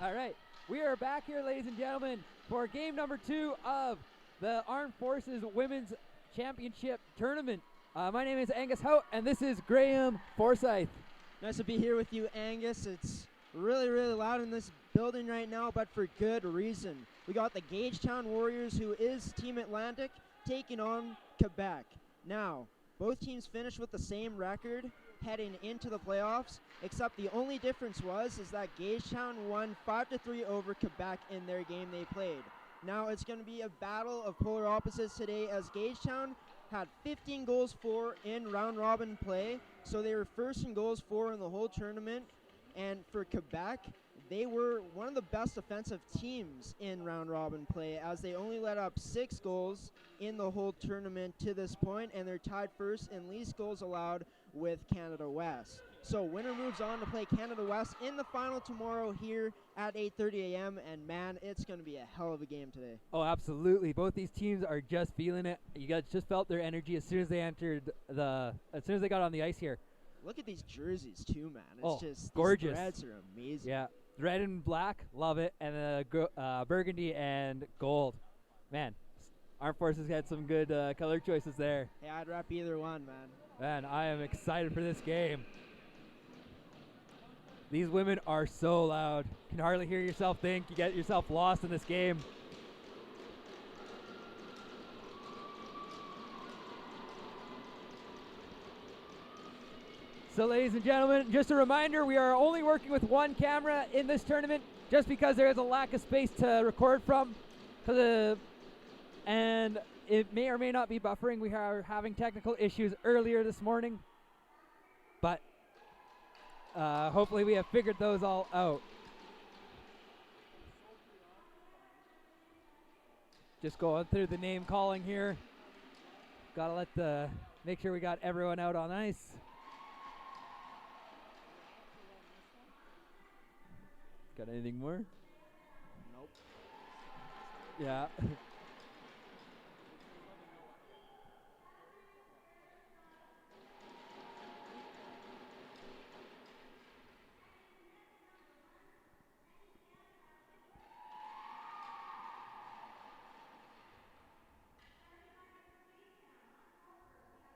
All right, we are back here, ladies and gentlemen, for game number 2 of the Armed Forces Women's Championship Tournament. My name is Angus Hout, and this is Graham Forsyth. Nice to be here with you, Angus. It's really, really loud in this building right now, but for good reason. We got the Gagetown Warriors, who is Team Atlantic, taking on Quebec. Now, both teams finished with the same record heading into the playoffs, except the only difference is that Gagetown won 5-3 over Quebec in their game they played. Now it's going to be a battle of polar opposites today, as Gagetown had 15 goals for in round robin play, so they were first in goals for in the whole tournament. And for Quebec, they were one of the best offensive teams in round robin play, as they only let up 6 goals in the whole tournament to this point, and they're tied first in least goals allowed with Canada West. So winner moves on to play Canada West in the final tomorrow here at 8:30 a.m. And man, it's going to be a hell of a game today. Oh, absolutely. Both these teams are just feeling it. You guys just felt their energy as soon as they got on the ice here. Look at these jerseys too, man. It's just gorgeous. These threads are amazing. Yeah, red and black, love it, and burgundy and gold. Man, Armed Forces had some good color choices there. Yeah, I'd wrap either one, man. Man, I am excited for this game. These women are so loud. You can hardly hear yourself think. You get yourself lost in this game. So, ladies and gentlemen, just a reminder, we are only working with one camera in this tournament just because there is a lack of space to record from. And it may or may not be buffering. We are having technical issues earlier this morning, but hopefully we have figured those all out. Just going through the name calling here. Gotta make sure we got everyone out on ice. Got anything more? Nope. Yeah.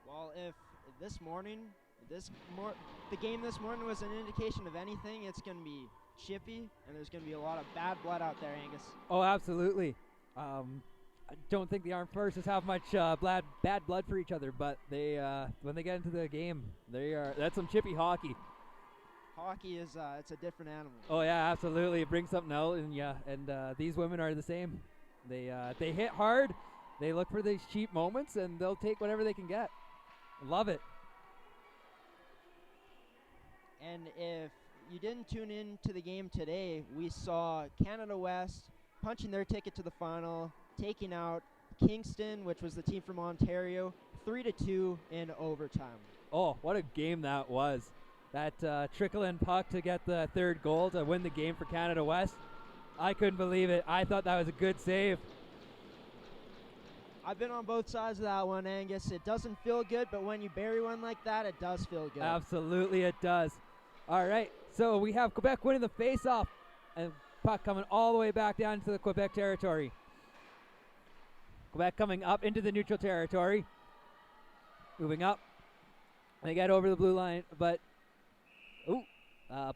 Well, if the game this morning was an indication of anything, it's going to be chippy, and there's going to be a lot of bad blood out there, Angus. Oh, absolutely. I don't think the Armed Forces have much bad blood for each other, but they when they get into the game, that's some chippy hockey. Hockey is it's a different animal. Oh yeah, absolutely. It brings something out, and these women are the same. They hit hard. They look for these cheap moments, and they'll take whatever they can get. Love it. And if you didn't tune in to the game today, we saw Canada West punching their ticket to the final, taking out Kingston, which was the team from Ontario, 3-2 in overtime. Oh, what a game that was. That trickle-in puck to get the third goal to win the game for Canada West. I couldn't believe it. I thought that was a good save. I've been on both sides of that one, Angus. It doesn't feel good, but when you bury one like that, it does feel good. Absolutely, it does. All right, so we have Quebec winning the face-off, and puck coming all the way back down to the Quebec territory. Quebec coming up into the neutral territory. Moving up. They get over the blue line, but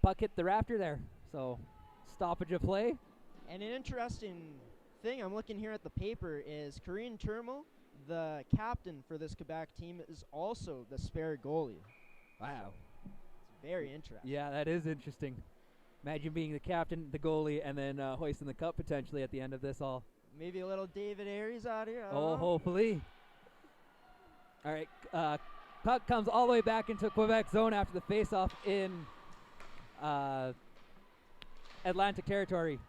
puck hit the rafter there, so stoppage of play. And an interesting thing I'm looking here at the paper is Corinne Turmel, the captain for this Quebec team, is also the spare goalie. Wow. It's very interesting. Yeah, that is interesting. Imagine being the captain, the goalie, and then hoisting the cup potentially at the end of this all. Maybe a little David Aries out here. Hopefully. All right, puck comes all the way back into Quebec zone after the face-off in Atlantic territory.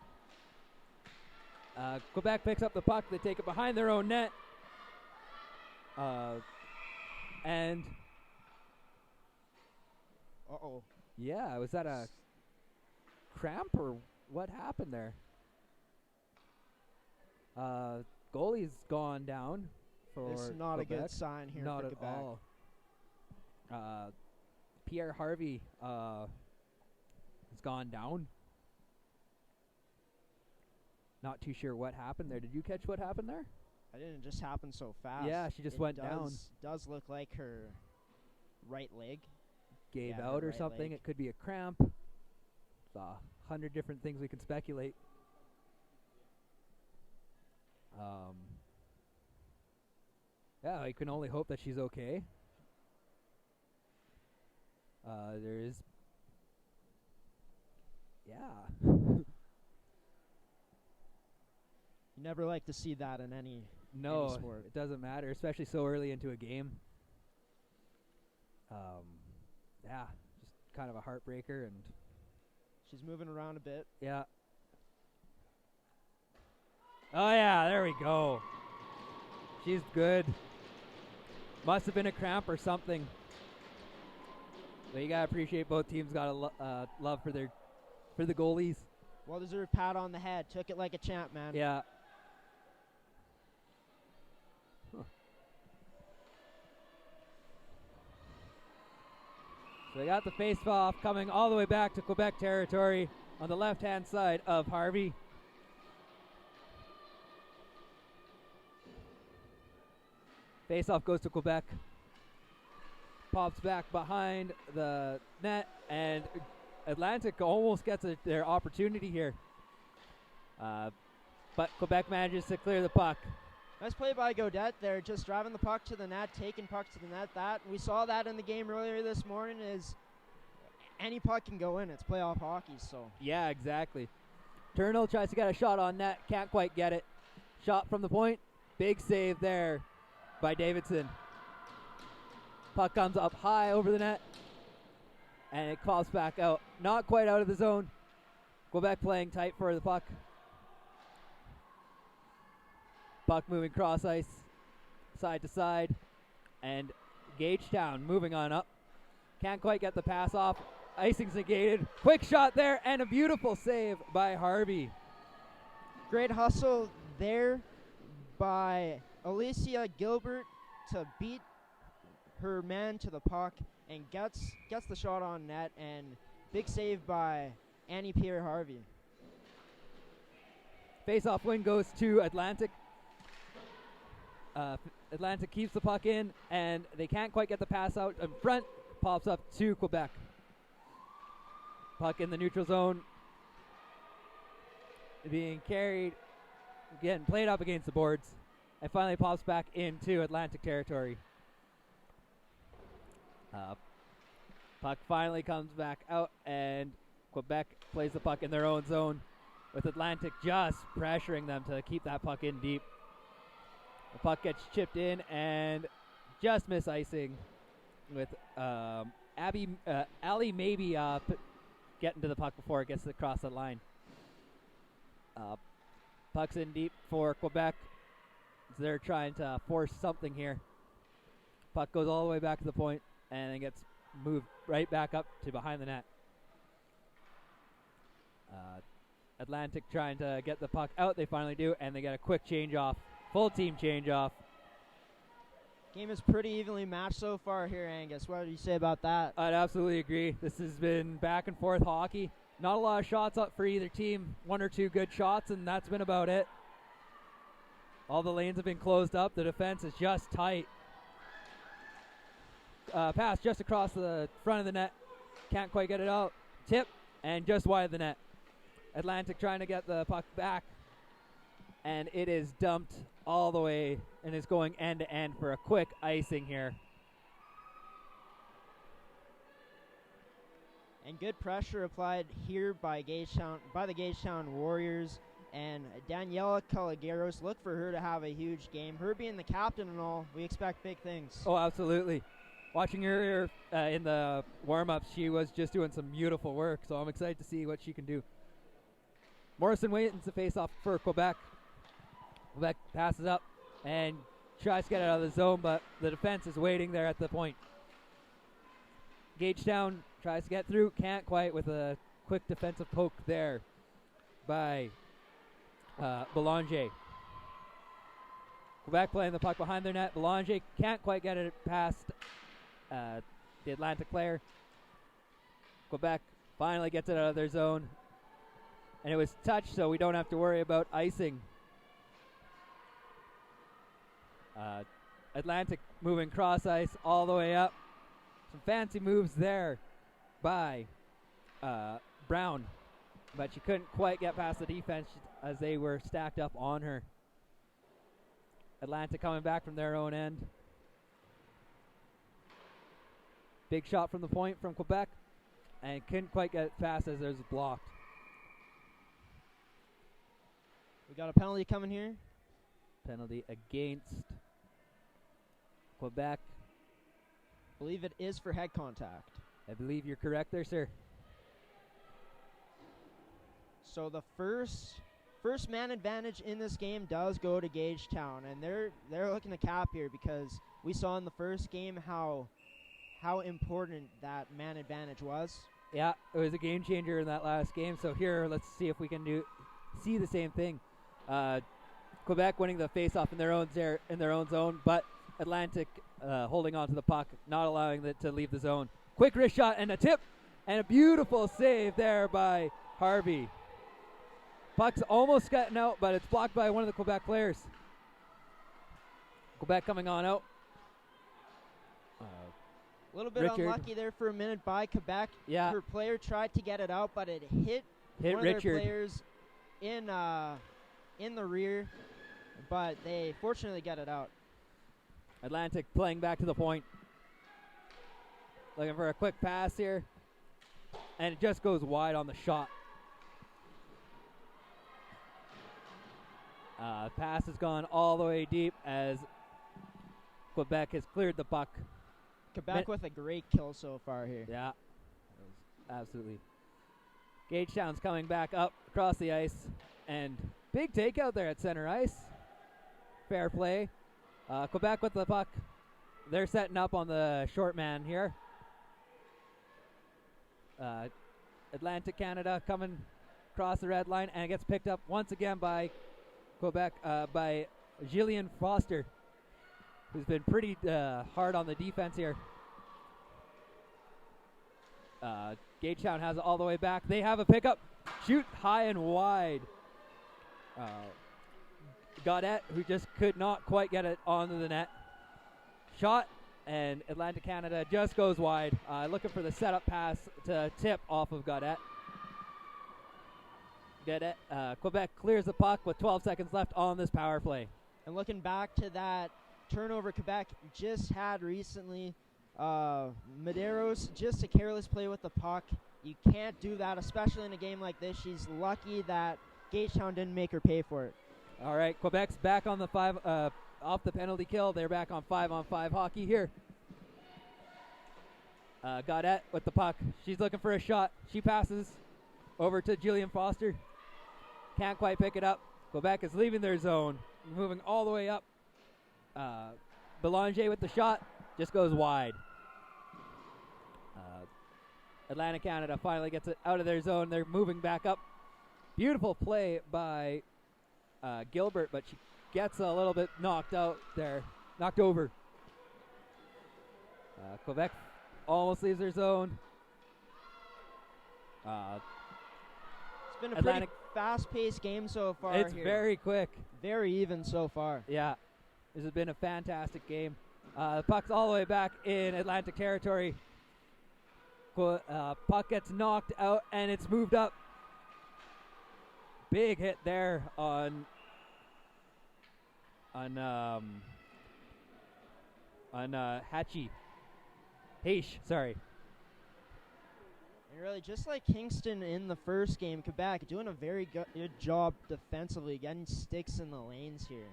Quebec picks up the puck. They take it behind their own net. And yeah, was that a cramp or what happened there? Goalie's gone down for This is not Quebec. a good sign here Not for at Quebec. all. Pierre Harvey has gone down. Not too sure what happened there. Did you catch what happened there? I didn't just happen so fast. Yeah, she just went down. Does look like her right leg Gave her out or right something. leg. It could be a cramp. It's 100 different things we can speculate. Yeah, I can only hope that she's okay. There is... Yeah. You never like to see that in any No, sport. it doesn't matter, especially so early into a game. Yeah, just kind of a heartbreaker, and She's moving around a bit. yeah. Oh yeah, there we go. She's good. Must have been a cramp or something. But you gotta appreciate both teams got a love for the goalies. Well deserved pat on the head. Took it like a champ, man. Yeah. So they got the face-off coming all the way back to Quebec territory on the left-hand side of Harvey. Face-off goes to Quebec. Pops back behind the net, and Atlantic almost gets their opportunity here. But Quebec manages to clear the puck. Nice play by Gaudette there, just driving the puck to the net, taking pucks to the net. We saw that in the game earlier this morning. Is any puck can go in. It's playoff hockey, so. Yeah, exactly. Turnell tries to get a shot on net, can't quite get it. Shot from the point, big save there by Davidson. Puck comes up high over the net, and it pops back out. Not quite out of the zone. Quebec playing tight for the puck. Puck moving cross ice, side to side, and Gagetown moving on up. Can't quite get the pass off. Icing's negated. Quick shot there, and a beautiful save by Harvey. Great hustle there by Alicia Gilbert to beat her man to the puck and gets the shot on net, and big save by Annie Pierre Harvey. Face-off win goes to Atlantic. Atlantic keeps the puck in, and they can't quite get the pass out in front. Pops up to Quebec. Puck in the neutral zone. Being carried, getting played up against the boards, and finally pops back into Atlantic territory. Puck finally comes back out, and Quebec plays the puck in their own zone, with Atlantic just pressuring them to keep that puck in deep. The puck gets chipped in and just miss icing, with Allie maybe getting to the puck before it gets across the line. Puck's in deep for Quebec. So they're trying to force something here. Puck goes all the way back to the point and then gets moved right back up to behind the net. Atlantic trying to get the puck out. They finally do, and they get a quick change off. Full team change off. Game is pretty evenly matched so far here, Angus. What do you say about that? I'd absolutely agree. This has been back and forth hockey. Not a lot of shots up for either team. One or two good shots, and that's been about it. All the lanes have been closed up. The defense is just tight. Pass just across the front of the net. Can't quite get it out. Tip, and just wide of the net. Atlantic trying to get the puck back, and it is dumped all the way and is going end to end for a quick icing here. And good pressure applied here by the Gagetown Warriors, and Daniela Calagueros. Look for her to have a huge game. Her being the captain and all, we expect big things. Oh, absolutely. Watching her in the warm-ups, she was just doing some beautiful work, so I'm excited to see what she can do. Morrison waiting to face off for Quebec. Quebec passes up and tries to get it out of the zone, but the defense is waiting there at the point. Gagetown tries to get through, can't quite, with a quick defensive poke there by Belanger. Quebec playing the puck behind their net. Belanger can't quite get it past the Atlantic player. Quebec finally gets it out of their zone. And it was touched, so we don't have to worry about icing. Atlantic moving cross ice all the way up. Some fancy moves there by Brown, but she couldn't quite get past the defense as they were stacked up on her. Atlanta coming back from their own end. Big shot from the point from Quebec, and couldn't quite get it past as it was blocked. We got a penalty coming here. Penalty against Quebec. I believe it is for head contact. I believe you're correct there, sir. So the first man advantage in this game does go to Gagetown, and they're looking to cap here because we saw in the first game how important that man advantage was. Yeah, it was a game changer in that last game. So here, let's see if we can see the same thing. Quebec winning the face-off in their own zone, but Atlantic holding on to the puck, not allowing it to leave the zone. Quick wrist shot and a tip, and a beautiful save there by Harvey. Puck's almost gotten out, but it's blocked by one of the Quebec players. Quebec coming on out. A little bit unlucky there for a minute by Quebec. Yeah. Her player tried to get it out, but it hit one of Richard. their players in the rear, but they fortunately got it out. Atlantic playing back to the point. Looking for a quick pass here. And it just goes wide on the shot. Pass has gone all the way deep as Quebec has cleared the puck. Quebec with a great kill so far here. Yeah, absolutely. Gagetown's coming back up across the ice, and big takeout there at center ice. Fair play. Quebec with the puck. They're setting up on the short man here. Atlantic Canada coming across the red line, and it gets picked up once again by Quebec, by Jillian Foster, who's been pretty hard on the defense here. Gagetown has it all the way back. They have a pickup. Shoot high and wide. Gaudette, who just could not quite get it onto the net. Shot, and Atlantic Canada just goes wide. Looking for the setup pass to tip off of Gaudette. Quebec clears the puck with 12 seconds left on this power play. And looking back to that turnover Quebec just had recently, Medeiros, just a careless play with the puck. You can't do that, especially in a game like this. She's lucky that Gagetown didn't make her pay for it. All right, Quebec's back on the off the penalty kill. They're back on 5-on-5 hockey here. Gaudette with the puck. She's looking for a shot. She passes over to Jillian Foster. Can't quite pick it up. Quebec is leaving their zone, moving all the way up. Belanger with the shot, just goes wide. Atlantic Canada finally gets it out of their zone. They're moving back up. Beautiful play by Gilbert, but she gets a little bit knocked out there, knocked over. Quebec almost leaves their zone. It's been a pretty fast-paced game so far. It's here. very quick. Very even so far. Yeah, this has been a fantastic game. The puck's all the way back in Atlantic territory. Puck gets knocked out, and it's moved up. Big hit there on sorry. And really, just like Kingston in the first game, Quebec doing a very good job defensively, getting sticks in the lanes here.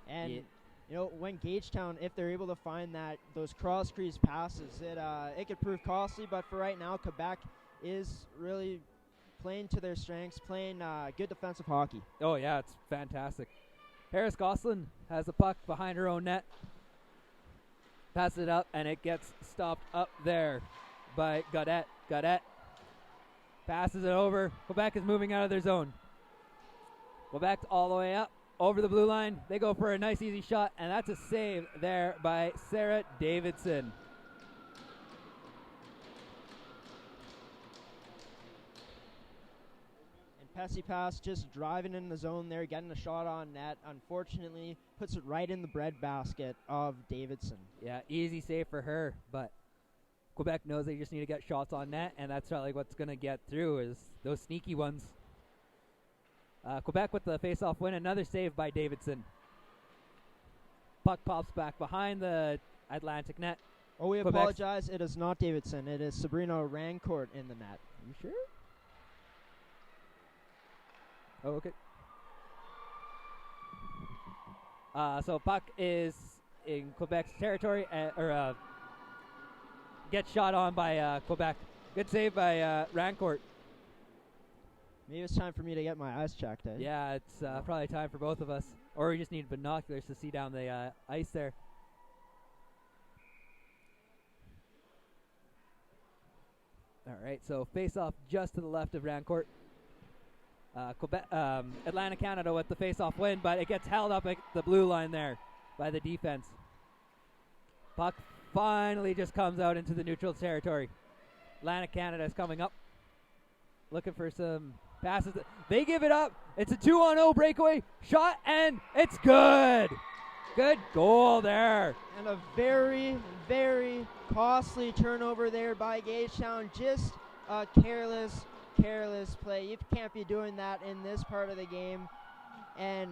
And you know, when Gagetown, if they're able to find those cross crease passes, it could prove costly. But for right now, Quebec is really playing to their strengths, playing good defensive hockey. Oh yeah, it's fantastic. Harris Gosselin has the puck behind her own net. Passes it up, and it gets stopped up there by Gaudette. Gaudette passes it over. Quebec is moving out of their zone. Quebec's all the way up over the blue line. They go for a nice easy shot, and that's a save there by Sarah Davidson. Pesci pass, just driving in the zone there, getting a shot on net. Unfortunately, puts it right in the breadbasket of Davidson. Yeah, easy save for her, but Quebec knows they just need to get shots on net, and that's probably what's going to get through is those sneaky ones. Quebec with the face-off win, another save by Davidson. Puck pops back behind the Atlantic net. Oh, we Quebec's apologize. It is not Davidson. It is Sabrina Rancourt in the net. You sure? Oh, okay. So puck is in Quebec's territory, gets shot on by Quebec. Good save by Rancourt. Maybe it's time for me to get my eyes checked. Yeah, it's probably time for both of us. Or we just need binoculars to see down the ice there. All right, so face-off just to the left of Rancourt. Quebec, Atlantic Canada with the face-off win, but it gets held up at the blue line there by the defense. Puck finally just comes out into the neutral territory. Atlantic Canada is coming up, looking for some passes. They give it up. It's a 2-on-0 breakaway shot, and it's good. Good goal there. And a very, very costly turnover there by Gagetown. Just a careless play. You can't be doing that in this part of the game. And,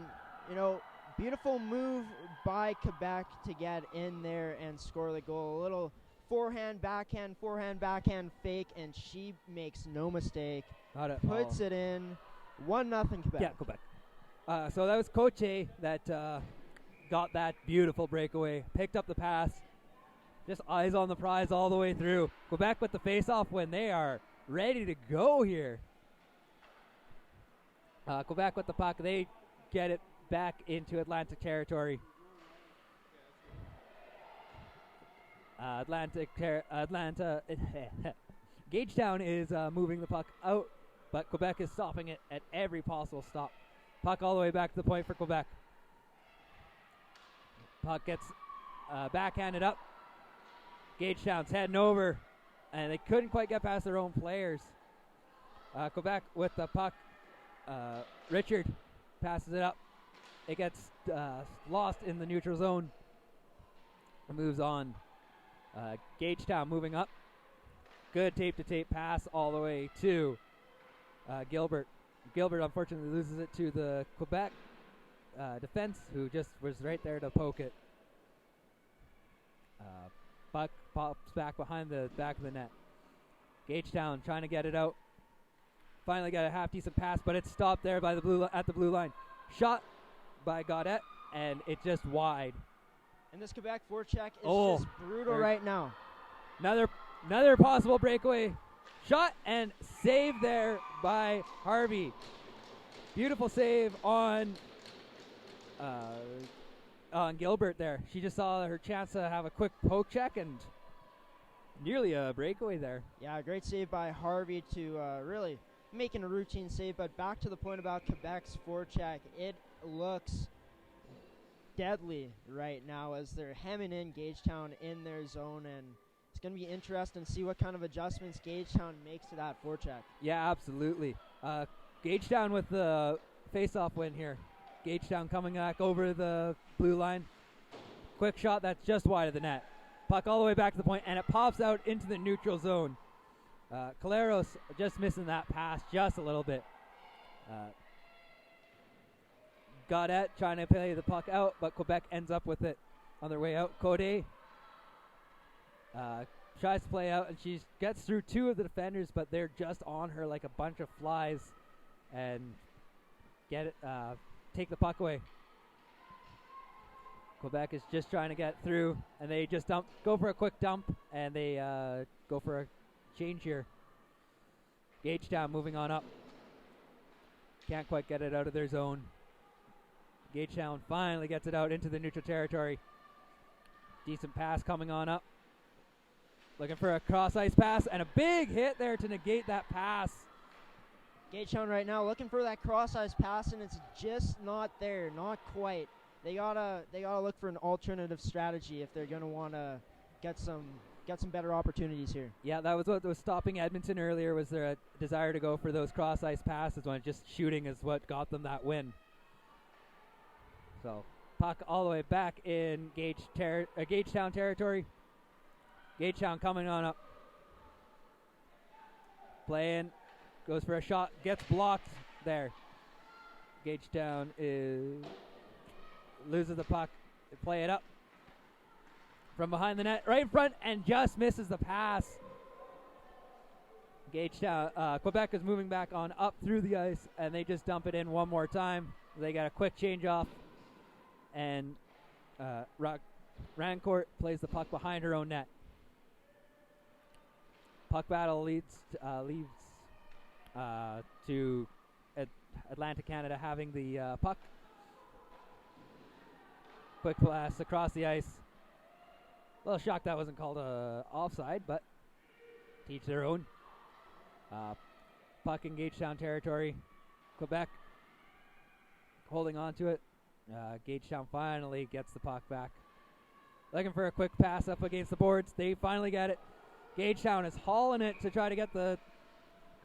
beautiful move by Quebec to get in there and score the goal. A little forehand, backhand fake, and she makes no mistake. Puts it in. 1-0 Quebec. Yeah, Quebec. So that was Coche that got that beautiful breakaway, picked up the pass, just eyes on the prize all the way through. Quebec with the face-off win. They are ready to go here. Quebec with the puck. They get it back into Atlantic territory. Gagetown is moving the puck out, but Quebec is stopping it at every possible stop. Puck all the way back to the point for Quebec. Puck gets backhanded up. Gagetown's heading over, and they couldn't quite get past their own players. Quebec with the puck. Richard passes it up. It gets lost in the neutral zone. It moves on. Gagetown moving up. Good tape-to-tape pass all the way to Gilbert. Gilbert unfortunately loses it to the Quebec defense, who just was right there to poke it. Puck pops back behind the back of the net. Gagetown trying to get it out. Finally got a half-decent pass, but it's stopped there by at the blue line. Shot by Gaudet, and it's just wide. And this Quebec forecheck is just brutal right now. Another possible breakaway shot and save there by Harvey. Beautiful save on Gilbert there. She just saw her chance to have a quick poke check and nearly a breakaway there. Yeah, great save by Harvey to really making a routine save. But back to the point about Quebec's forecheck, it looks deadly right now as they're hemming in Gagetown in their zone, and it's going to be interesting to see what kind of adjustments Gagetown makes to that forecheck. Yeah, absolutely. Gagetown with the face-off win here. Gagetown coming back over the blue line. Quick shot that's just wide of the net. Puck all the way back to the point, and it pops out into the neutral zone. Caleros just missing that pass just a little bit. Gaudet trying to play the puck out, but Quebec ends up with it on their way out. Code tries to play out, and she gets through two of the defenders, but they're just on her like a bunch of flies and take the puck away. Quebec is just trying to get through, and they just go for a quick dump, and they go for a change here. Gagetown moving on up. Can't quite get it out of their zone. Gagetown finally gets it out into the neutral territory. Decent pass coming on up. Looking for a cross-ice pass, and a big hit there to negate that pass. Gagetown right now looking for that cross-ice pass, and it's just not there, not quite. They gotta look for an alternative strategy if they're gonna want to get some get some better opportunities here. Yeah, that was what was stopping Edmonton earlier, was their desire to go for those cross-ice passes when just shooting is what got them that win. So, puck all the way back in Gagetown territory. Gagetown coming on up. Playing, goes for a shot, gets blocked there. Gagetown loses the puck. They play it up from behind the net, right in front, and just misses the pass. Gagetown, Quebec is moving back on up through the ice, and they just dump it in one more time. They got a quick change off, and Rancourt plays the puck behind her own net. Puck battle leads to Atlantic Canada having the puck. Quick pass across the ice. A little shocked that wasn't called offside, but to each their own. Puck in Gagetown territory. Quebec holding on to it. Gagetown finally gets the puck back. Looking for a quick pass up against the boards. They finally get it. Gagetown is hauling it to try to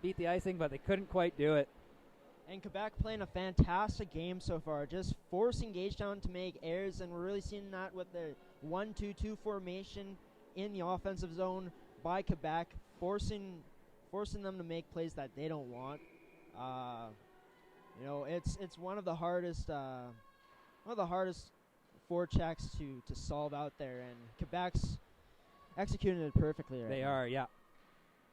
beat the icing, but they couldn't quite do it. And Quebec playing a fantastic game so far, just forcing Gagetown to make errors, and we're really seeing that with the 1-2-2 formation in the offensive zone by Quebec, forcing them to make plays that they don't want. It's one of the hardest forechecks to solve out there, and Quebec's executing it perfectly right They now. are, yeah.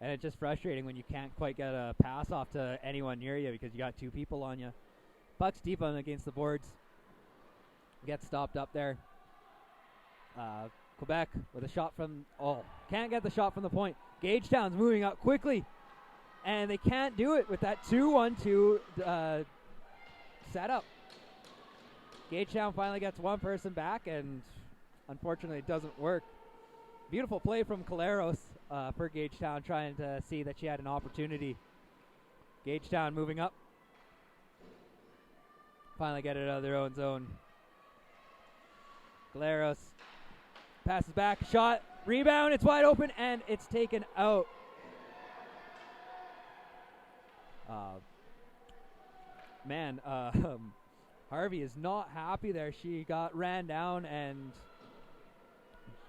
And it's just frustrating when you can't quite get a pass off to anyone near you because you got two people on you. Puck's deep on against the boards. Gets stopped up there. Quebec with a shot from... can't get the shot from the point. Gagetown's moving up quickly. And they can't do it with that 2-1-2 setup. Gagetown finally gets one person back, and unfortunately it doesn't work. Beautiful play from Caleros for Gagetown, trying to see that she had an opportunity. Gagetown moving up. Finally get it out of their own zone. Caleros passes back, shot, rebound, it's wide open, and it's taken out. Harvey is not happy there. She got ran down and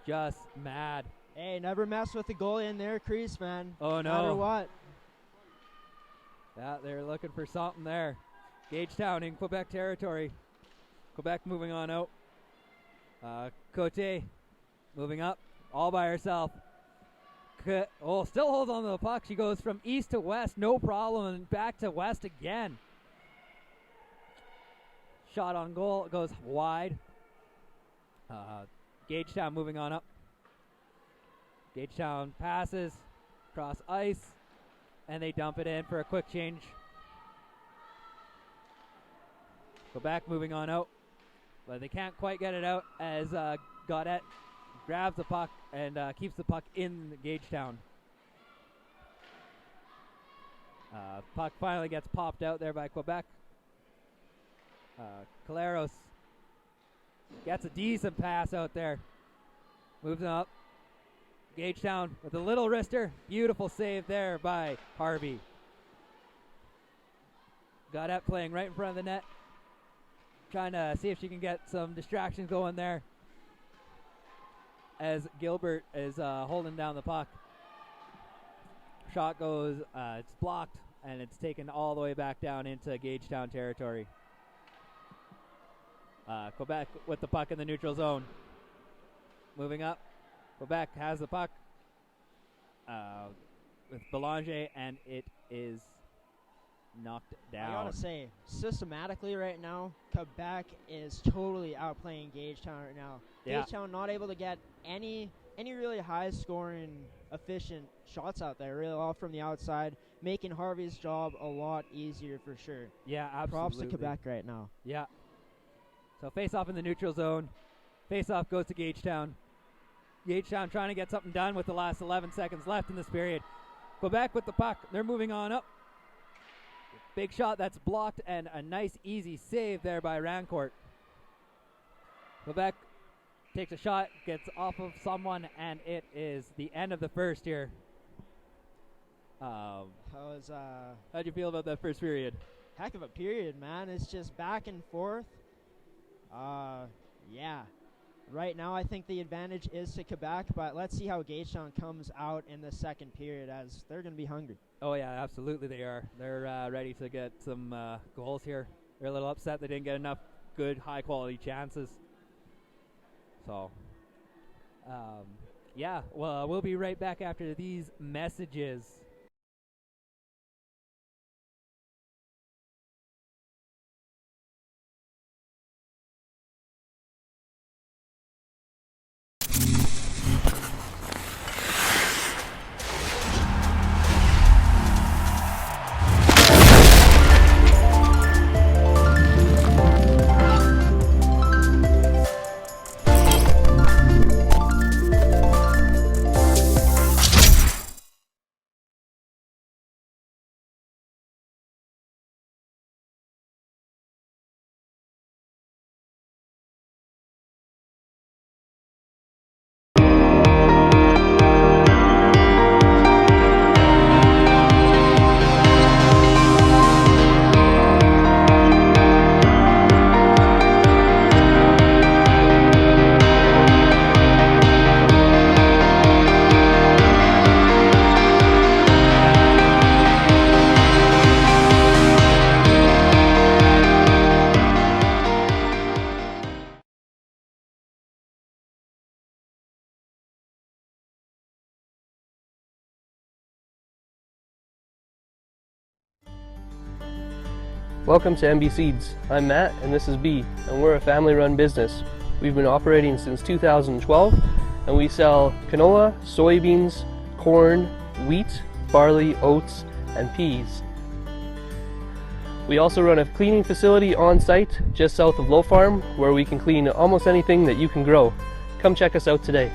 just mad. Hey, never mess with the goalie in their crease, man. Oh, no. No matter what. Yeah, they're looking for something there. Gagetown in Quebec territory. Quebec moving on out. Cote moving up all by herself. Still holds on to the puck. She goes from east to west, no problem, and back to west again. Shot on goal, it goes wide. Gagetown moving on up. Gagetown passes across ice, and they dump it in for a quick change. Quebec moving on out, but they can't quite get it out as Gaudette grabs the puck and keeps the puck in Gagetown. Puck finally gets popped out there by Quebec. Caleros gets a decent pass out there. Moves up. Gagetown with a little wrister. Beautiful save there by Harvey. Gaudette playing right in front of the net. Trying to see if she can get some distractions going there. As Gilbert is holding down the puck. Shot goes, it's blocked, and it's taken all the way back down into Gagetown territory. Quebec with the puck in the neutral zone. Moving up. Quebec has the puck with Belanger, and it is knocked down. I gotta say, systematically right now, Quebec is totally outplaying Gagetown right now. Yeah. Gagetown not able to get any really high-scoring, efficient shots out there, really all from the outside, making Harvey's job a lot easier for sure. Yeah, absolutely. Props to Quebec right now. Yeah. So face-off in the neutral zone. Face-off goes to Gagetown. Gagetown trying to get something done with the last 11 seconds left in this period. Quebec with the puck. They're moving on up. Big shot that's blocked, and a nice, easy save there by Rancourt. Quebec takes a shot, gets off of someone, and it is the end of the first here. How'd you feel about that first period? Heck of a period, man. It's just back and forth. Yeah. Right now, I think the advantage is to Quebec, but let's see how Gagetown comes out in the second period, as they're going to be hungry. Oh, yeah, absolutely they are. They're ready to get some goals here. They're a little upset they didn't get enough good, high-quality chances. So, yeah, well, we'll be right back after these messages. Welcome to MB Seeds. I'm Matt and this is B, and we're a family-run business. We've been operating since 2012 and we sell canola, soybeans, corn, wheat, barley, oats, and peas. We also run a cleaning facility on site just south of Low Farm where we can clean almost anything that you can grow. Come check us out today.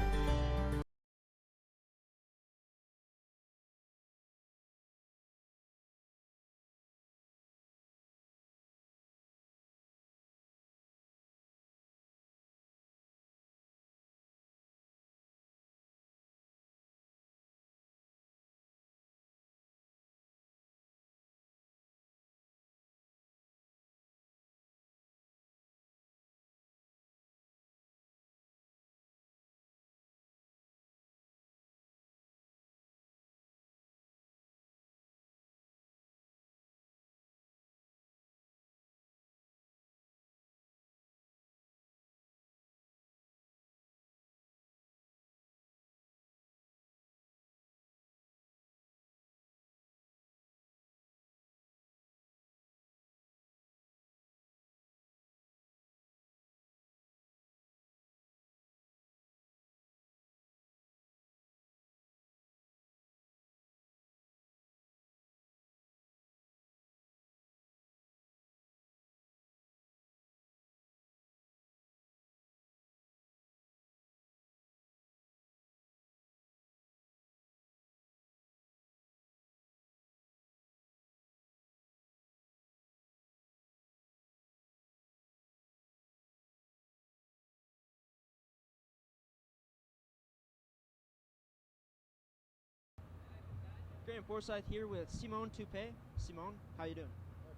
Graham Forsyth here with Simone Toupé. Simone, how you doing?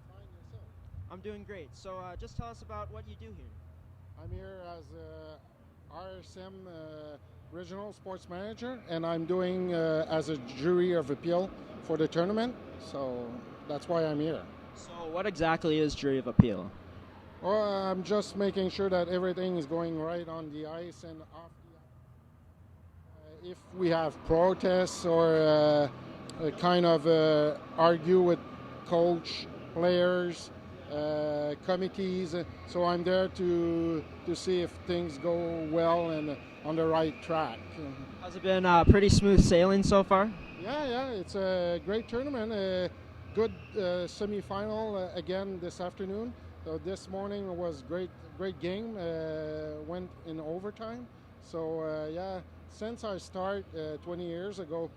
Fine, yourself? I'm doing great. So just tell us about what you do here. I'm here as a RSM regional sports manager, and I'm doing as a jury of appeal for the tournament. So that's why I'm here. So what exactly is jury of appeal? Well, I'm just making sure that everything is going right on the ice and off the ice. If we have protests or kind of argue with coach, players, committees, so I'm there to see if things go well and on the right track. Has it been pretty smooth sailing so far? Yeah, it's a great tournament. Good semi-final again this afternoon. So this morning was great game. Went in overtime. So yeah, since I started 20 years ago,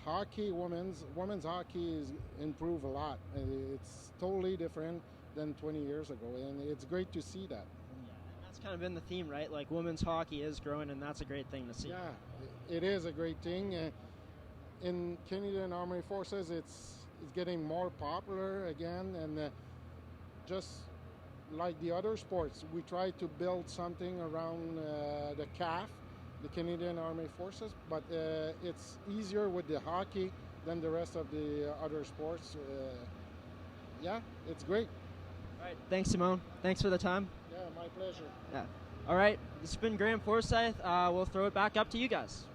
women's hockey is improved a lot. It's totally different than 20 years ago, and it's great to see that. Yeah, and that's kind of been the theme, right? Like women's hockey is growing, and that's a great thing to see. Yeah, it is a great thing. In Canadian Armed Forces, it's getting more popular again, and just like the other sports, we try to build something around the CAF, the Canadian Armed Forces, but it's easier with the hockey than the rest of the other sports. Yeah, it's great. All right, thanks, Simone. Thanks for the time. Yeah, my pleasure. Yeah. All right, this has been Graham Forsyth. We'll throw it back up to you guys.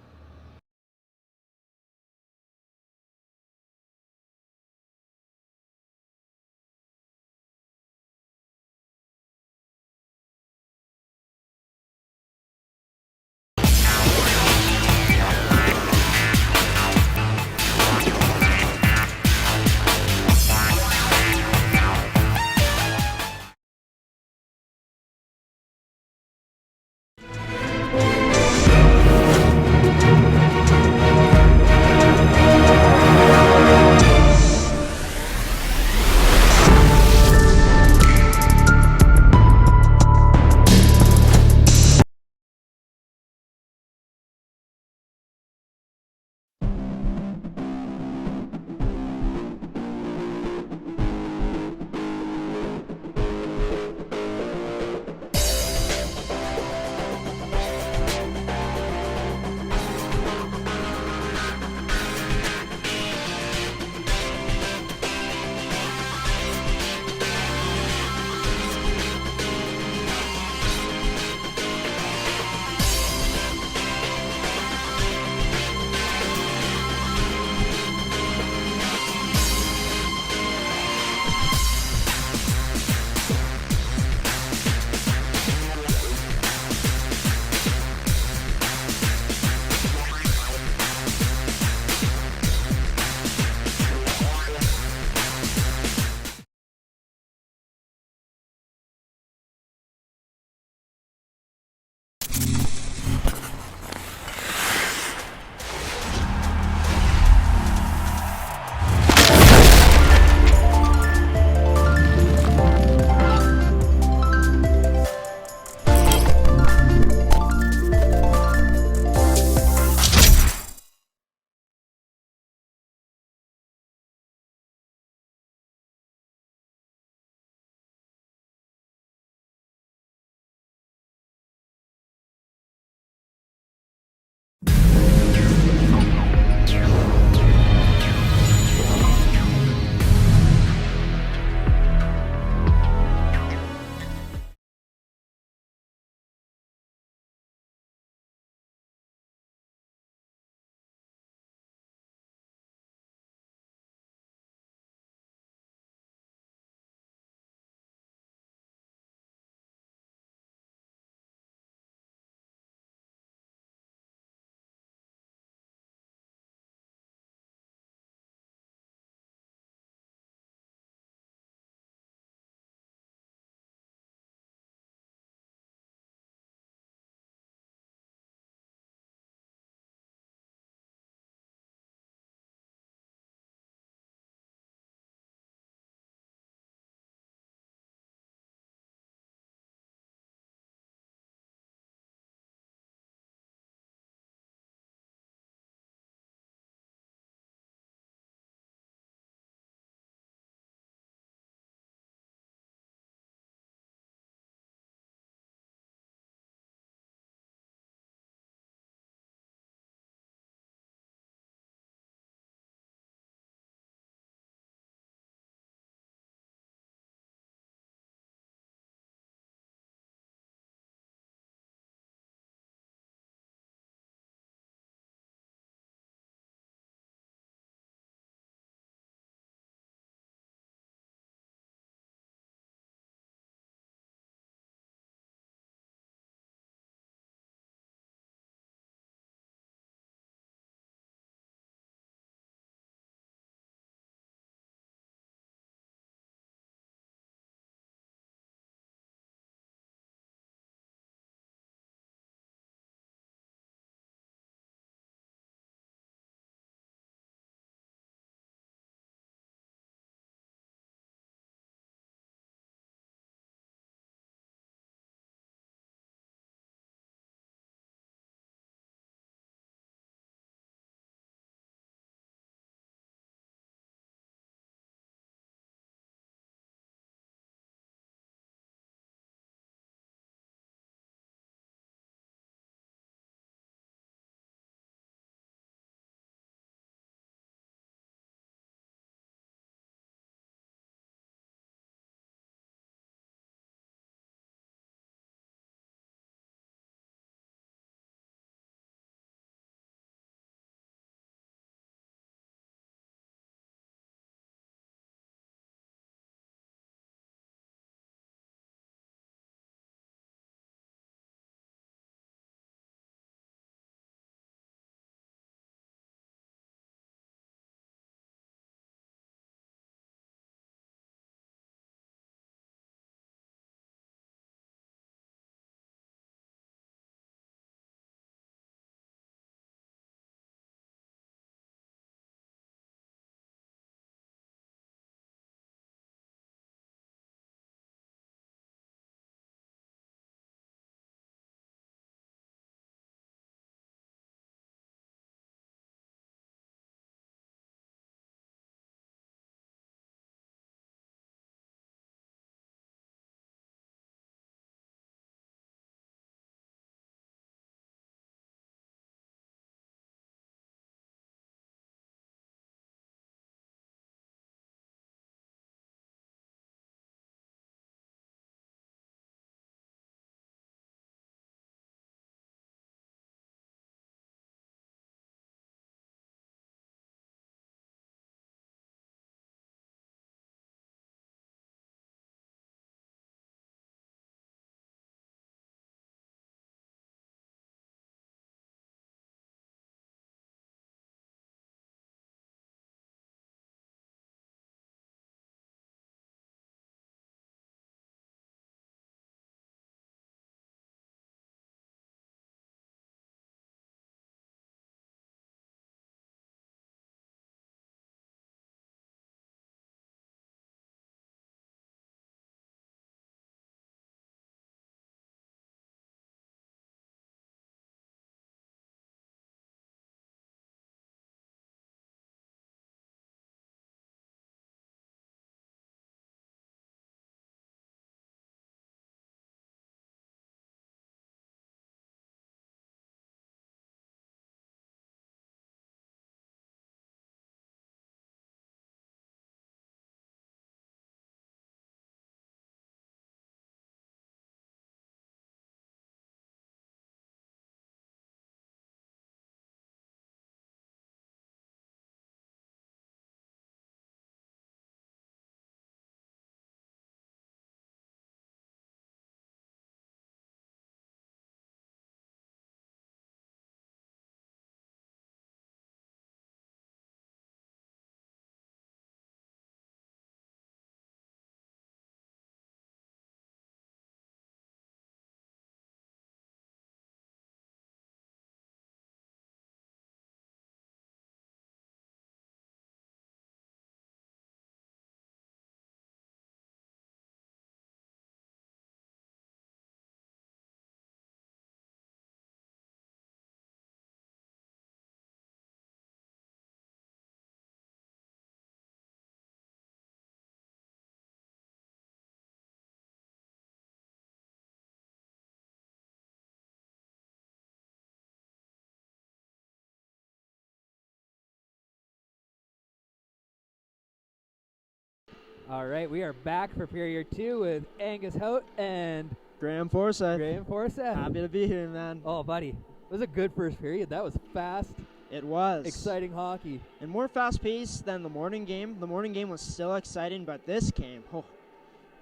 All right, we are back for period 2 with Angus Hout and Graham Forsyth. Happy to be here, man. Oh, buddy. It was a good first period. That was fast. It was. Exciting hockey. And more fast-paced than the morning game. The morning game was still exciting, but this game,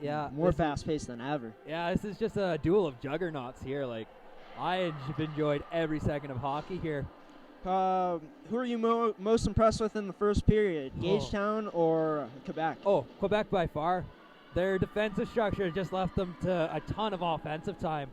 yeah, more fast-paced than ever. Yeah, this is just a duel of juggernauts here. Like, I have enjoyed every second of hockey here. Who are you most impressed with in the first period, Gagetown or Quebec? Oh, Quebec by far. Their defensive structure just left them to a ton of offensive time.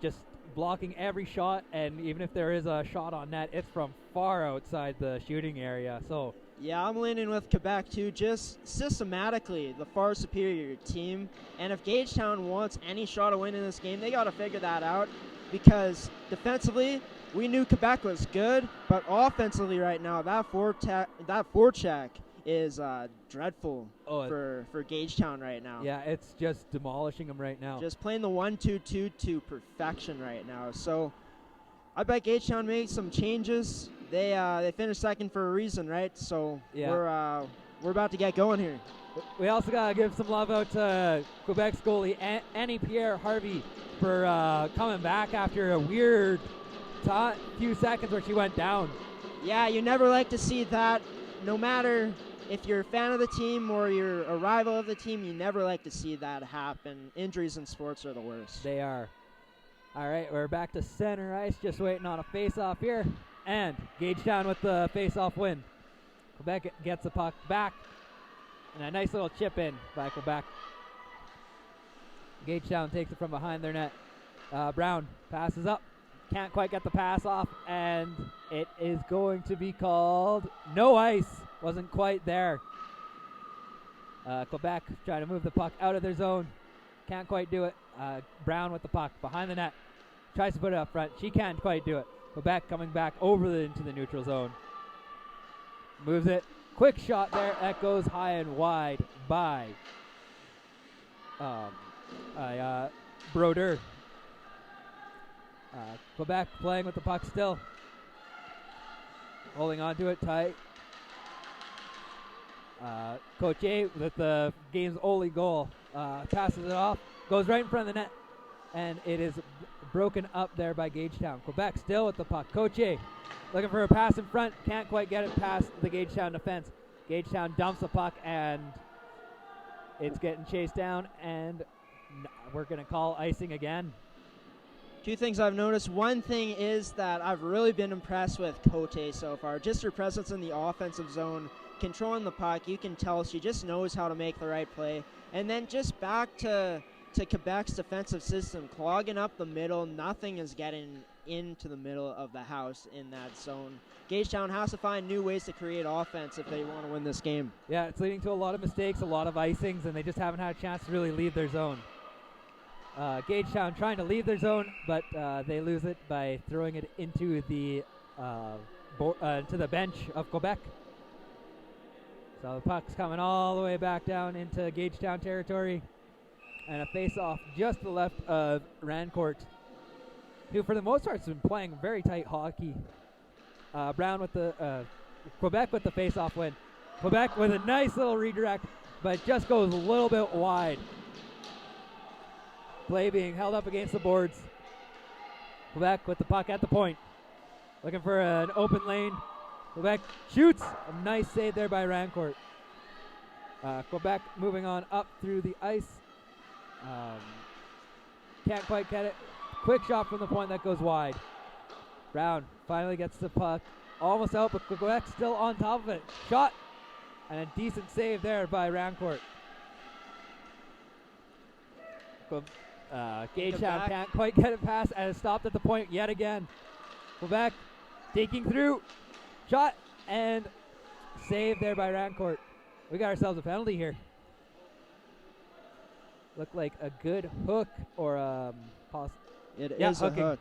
Just blocking every shot, and even if there is a shot on net, it's from far outside the shooting area. So yeah, I'm leaning with Quebec too, just systematically the far superior team. And if Gagetown wants any shot of win in this game, they got to figure that out, because defensively, we knew Quebec was good, but offensively right now, that forecheck is dreadful for Gagetown right now. Yeah, it's just demolishing them right now. Just playing the 1-2-2 to perfection right now. So I bet Gagetown makes some changes. They finished second for a reason, right? So yeah, we're about to get going here. We also gotta give some love out to Quebec's goalie Annie Pierre Harvey for coming back after a weird few seconds where she went down. Yeah, you never like to see that. No matter if you're a fan of the team or you're a rival of the team, you never like to see that happen. Injuries in sports are the worst. They are. All right, we're back to center ice, just waiting on a face-off here. And Gagetown with the face-off win. Quebec gets the puck back. And a nice little chip in by Quebec. Gagetown takes it from behind their net. Brown passes up. Can't quite get the pass off, and it is going to be called no ice. Wasn't quite there. Quebec trying to move the puck out of their zone. Can't quite do it. Brown with the puck behind the net. Tries to put it up front. She can't quite do it. Quebec coming back into the neutral zone. Moves it. Quick shot there. That goes high and wide by Brodeur. Quebec playing with the puck still. Holding on to it tight. Cotier with the game's only goal. Passes it off. Goes right in front of the net. And it is broken up there by Gagetown. Quebec still with the puck. Cotier looking for a pass in front. Can't quite get it past the Gagetown defense. Gagetown dumps the puck, and it's getting chased down. And we're going to call icing again. Two things I've noticed. One thing is that I've really been impressed with Cote so far. Just her presence in the offensive zone, controlling the puck. You can tell she just knows how to make the right play. And then just back to Quebec's defensive system, clogging up the middle. Nothing is getting into the middle of the house in that zone. Gagetown has to find new ways to create offense if they want to win this game. Yeah, it's leading to a lot of mistakes, a lot of icings, and they just haven't had a chance to really leave their zone. Gagetown trying to leave their zone, but they lose it by throwing it into the bench of Quebec. So the puck's coming all the way back down into Gagetown territory, and a face-off just to the left of Rancourt, who for the most part has been playing very tight hockey. Brown with the Quebec with the face-off win. Quebec with a nice little redirect, but just goes a little bit wide. Play being held up against the boards. Quebec with the puck at the point. Looking for an open lane. Quebec shoots. A nice save there by Rancourt. Quebec moving on up through the ice. Can't quite get it. Quick shot from the point that goes wide. Brown finally gets the puck. Almost out, but Quebec still on top of it. Shot. And a decent save there by Rancourt. Gagetown can't quite get it past, and it's stopped at the point yet again. Quebec taking through. Shot and save there by Rancourt. We got ourselves a penalty here. Looked like a good hook or It is a hook.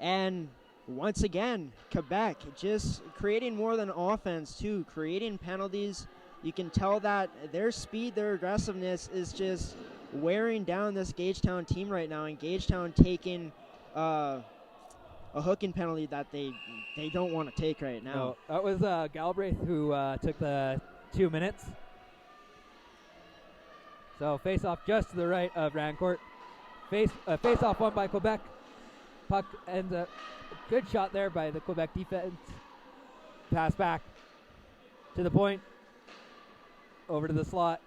And once again, Quebec just creating more than offense too, creating penalties. You can tell that their speed, their aggressiveness is just wearing down this Gagetown team right now, and Gagetown taking a hooking penalty that they don't want to take right now. No, that was Galbraith who took the 2 minutes. So face off just to the right of Rancourt. Face off won by Quebec. Puck ends up. Good shot there by the Quebec defense. Pass back to the point. Over to the slot.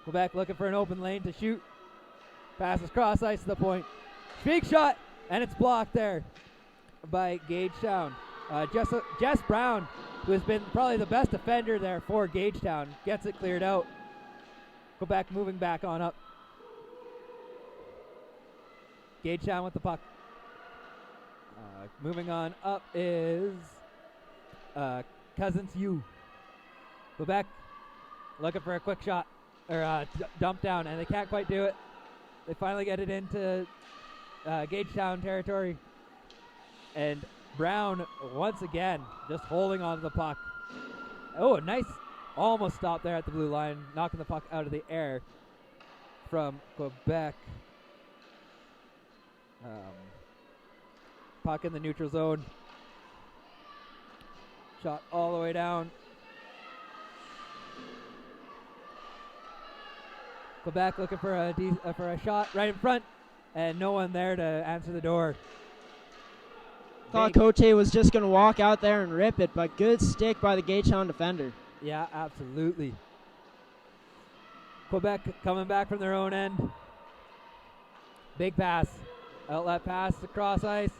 Quebec looking for an open lane to shoot. Passes cross ice to the point. Big shot, and it's blocked there by Gagetown. Jess Brown, who has been probably the best defender there for Gagetown, gets it cleared out. Quebec moving back on up. Gagetown with the puck. Moving on up is Cousins U. Quebec looking for a quick shot or dump down, and they can't quite do it. They finally get it into Gagetown territory, and Brown once again just holding on to the puck. Oh, a nice almost stop there at the blue line, knocking the puck out of the air from Quebec. Puck in the neutral zone. Shot all the way down. Quebec looking for a shot right in front, and no one there to answer the door. Thought Cote was just going to walk out there and rip it, but good stick by the Gagetown defender. Yeah, absolutely. Quebec coming back from their own end. Big pass. Outlet pass across ice.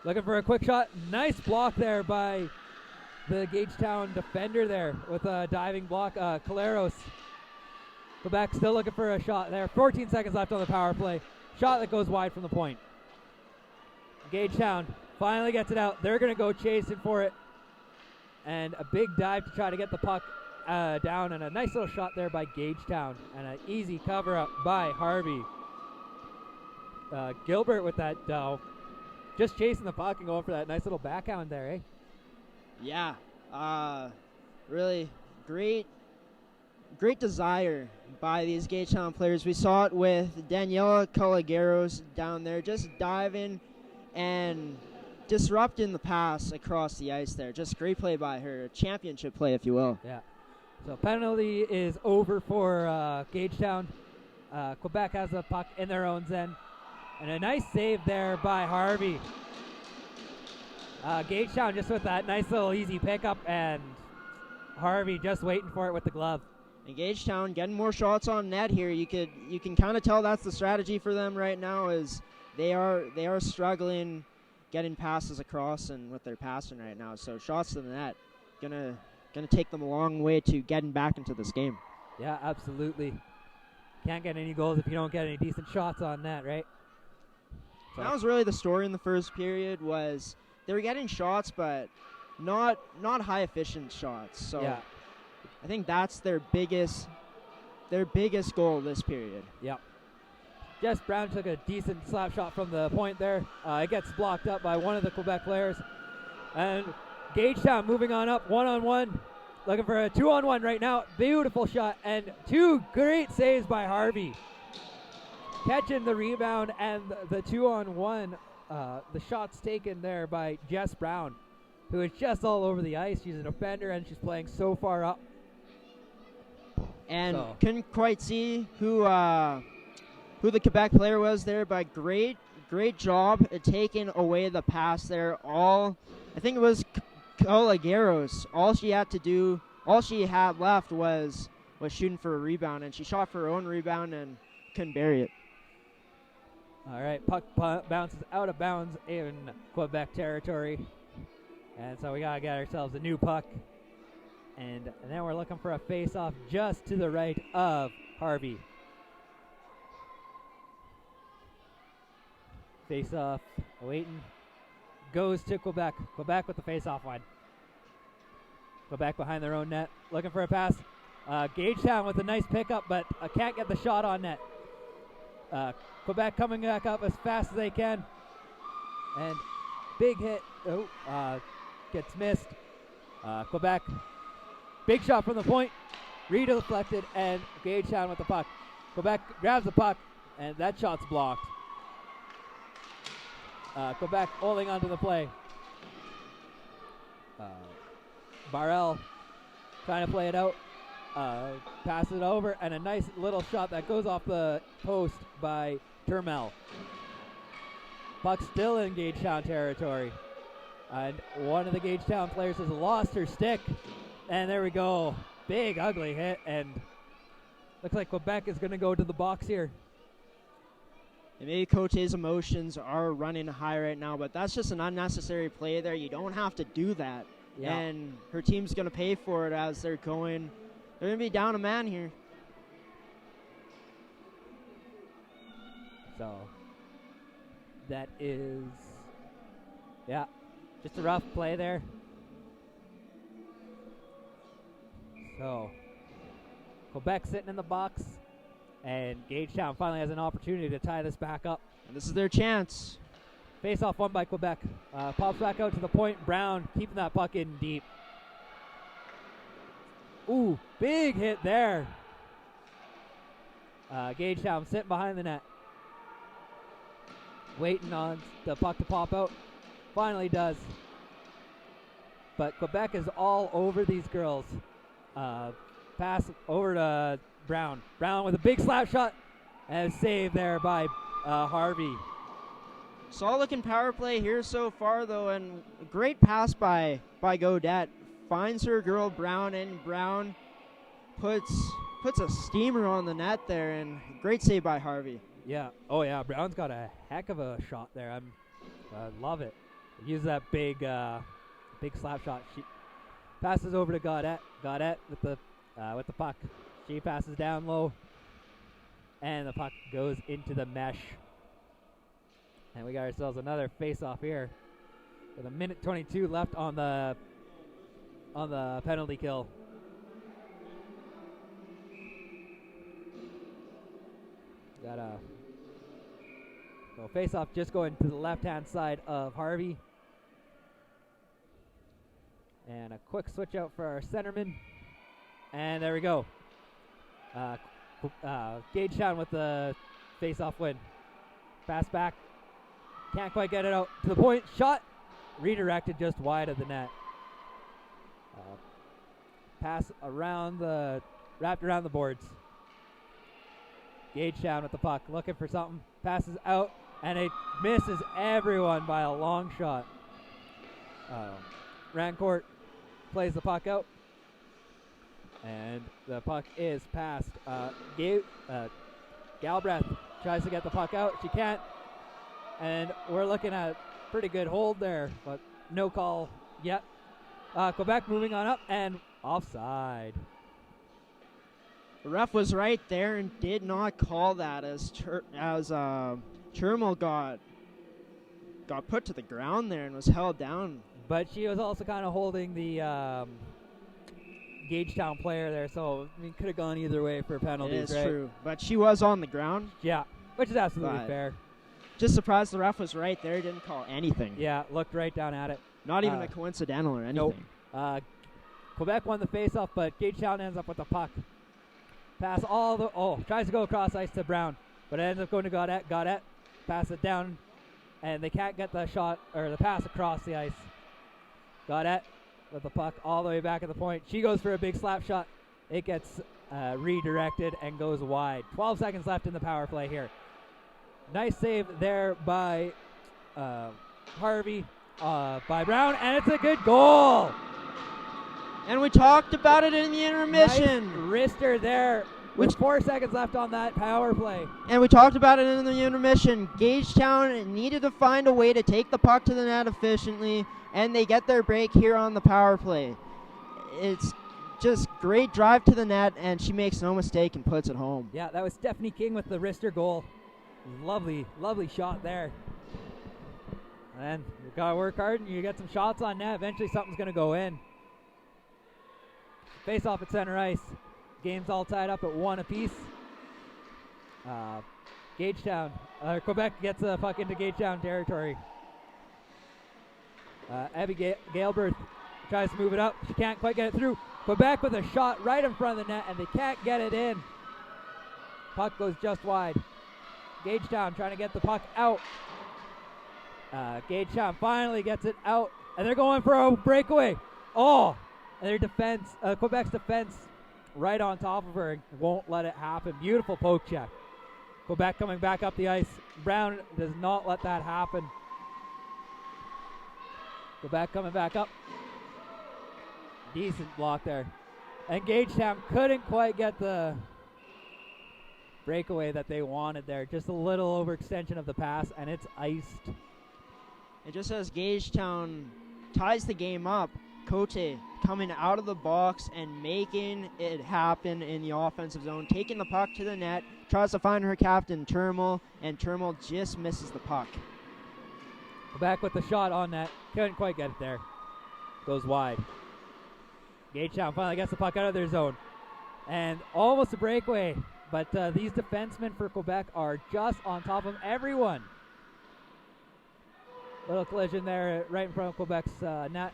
Looking for a quick shot. Nice block there by the Gagetown defender there with a diving block. Caleros. Quebec still looking for a shot there. 14 seconds left on the power play. Shot that goes wide from the point. Gagetown finally gets it out. They're going to go chasing for it. And a big dive to try to get the puck down. And a nice little shot there by Gagetown. And an easy cover up by Harvey. Gilbert with that just chasing the puck and going for that nice little backhand there, eh? Yeah. Really great desire by these Gagetown players. We saw it with Daniela Colagueros down there just diving and disrupting the pass across the ice there. Just great play by her. Championship play, if you will. Yeah. So penalty is over for Gagetown. Quebec has the puck in their own end. And a nice save there by Harvey. Gagetown just with that nice little easy pickup, and Harvey just waiting for it with the glove. And Gagetown getting more shots on net here. You can kind of tell that's the strategy for them right now, is they are struggling getting passes across and with their passing right now. So shots to the net gonna take them a long way to getting back into this game. Yeah, absolutely. Can't get any goals if you don't get any decent shots on net, right? So that was really the story in the first period, was they were getting shots, but not high efficient shots. So yeah. I think that's their biggest goal this period. Yep. Jess Brown took a decent slap shot from the point there. It gets blocked up by one of the Quebec players. And Gagetown moving on up, 1-on-1. Looking for a 2-on-1 right now. Beautiful shot, and two great saves by Harvey. Catching the rebound and the 2-on-1. The shots taken there by Jess Brown, who is just all over the ice. She's a defender, and she's playing so far up. And couldn't quite see who the Quebec player was there, but great job at taking away the pass there. I think it was Colagueros. All she had left was shooting for a rebound, and she shot for her own rebound and couldn't bury it. All right, puck bounces out of bounds in Quebec territory. And so we got to get ourselves a new puck. And then we're looking for a face-off just to the right of Harvey. Face-off, waiting. Goes to Quebec. Quebec with the face-off line. Quebec behind their own net. Looking for a pass. Gagetown with a nice pickup, but can't get the shot on net. Quebec coming back up as fast as they can. And big hit. Gets missed. Quebec. Big shot from the point. Redeflected, and Gagetown with the puck. Quebec grabs the puck, and that shot's blocked. Quebec holding onto the play. Barrel trying to play it out. Pass it over, and a nice little shot that goes off the post by Turmel. Puck still in Gagetown territory. And one of the Gagetown players has lost her stick. And there we go. Big, ugly hit. And looks like Quebec is going to go to the box here. And maybe Cote's emotions are running high right now, but that's just an unnecessary play there. You don't have to do that. Yeah. And her team's going to pay for it as they're going. They're going to be down a man here. So that is, yeah, just a rough play there. So Quebec sitting in the box, and Gagetown finally has an opportunity to tie this back up. And this is their chance. Face off won by Quebec. Pops back out to the point. Brown keeping that puck in deep. Ooh, big hit there. Gagetown sitting behind the net. Waiting on the puck to pop out. Finally does. But Quebec is all over these girls. Pass over to Brown. Brown with a big slap shot. And a save there by Harvey. Solid looking power play here so far, though, and a great pass by Godette. Finds her girl Brown, and Brown puts a steamer on the net there, and great save by Harvey. Yeah. Oh, yeah. Brown's got a heck of a shot there. I love it. Use that big slap shot. She passes over to Godette. Godette with the puck. She passes down low, and the puck goes into the mesh. And we got ourselves another face-off here with 1:22 left on the penalty kill. So face-off just going to the left-hand side of Harvey. And a quick switch out for our centerman. And there we go. Gagetown with the face-off win. Pass back. Can't quite get it out to the point. Shot. Redirected just wide of the net. Pass wrapped around the boards. Gagetown with the puck, looking for something. Passes out, and it misses everyone by a long shot. Rancourt plays the puck out, and the puck is passed. Galbraith tries to get the puck out. She can't, and we're looking at pretty good hold there, but no call yet. Quebec moving on up, and offside. The ref was right there and did not call that as Chermel got put to the ground there and was held down. But she was also kind of holding the Gagetown player there, so it could have gone either way for penalties, It is right? true, but she was on the ground. Yeah, which is absolutely But fair. Just surprised the ref was right there, didn't call anything. Yeah, looked right down at it. Not even a coincidental or anything. Nope. Quebec won the face-off, but Gagetown ends up with the puck. Pass tries to go across ice to Brown, but it ends up going to Godette. Godette pass it down, and they can't get the shot or the pass across the ice. Godette with the puck all the way back at the point. She goes for a big slap shot. It gets redirected and goes wide. 12 seconds left in the power play here. Nice save there by Harvey, by Brown, and it's a good goal. And we talked about it in the intermission. Nice wrister there with 4 seconds left on that power play. And we talked about it in the intermission. Gagetown needed to find a way to take the puck to the net efficiently, and they get their break here on the power play. It's just great drive to the net, and she makes no mistake and puts it home. Yeah, that was Stephanie King with the wrister goal. Lovely, lovely shot there. And you gotta work hard, and you get some shots on net. Eventually something's gonna go in. Face off at center ice. Game's all tied up at 1 apiece. Quebec gets the puck into Gagetown territory. Abby Galbraith tries to move it up. She can't quite get it through. Quebec with a shot right in front of the net, and they can't get it in. Puck goes just wide. Gagetown trying to get the puck out. Gagetown finally gets it out, and they're going for a breakaway. Oh! And their defense, Quebec's defense right on top of her and won't let it happen. Beautiful poke check. Quebec coming back up the ice. Brown does not let that happen. Quebec coming back up. Decent block there. And Gagetown couldn't quite get the breakaway that they wanted there. Just a little overextension of the pass, and it's iced. And just as Gagetown ties the game up, Cote coming out of the box and making it happen in the offensive zone, taking the puck to the net, tries to find her captain, Termal, and Termal just misses the puck. Back with the shot on net. Couldn't quite get it there. Goes wide. Gagetown finally gets the puck out of their zone. And almost a breakaway, but these defensemen for Quebec are just on top of everyone. Little collision there right in front of Quebec's net.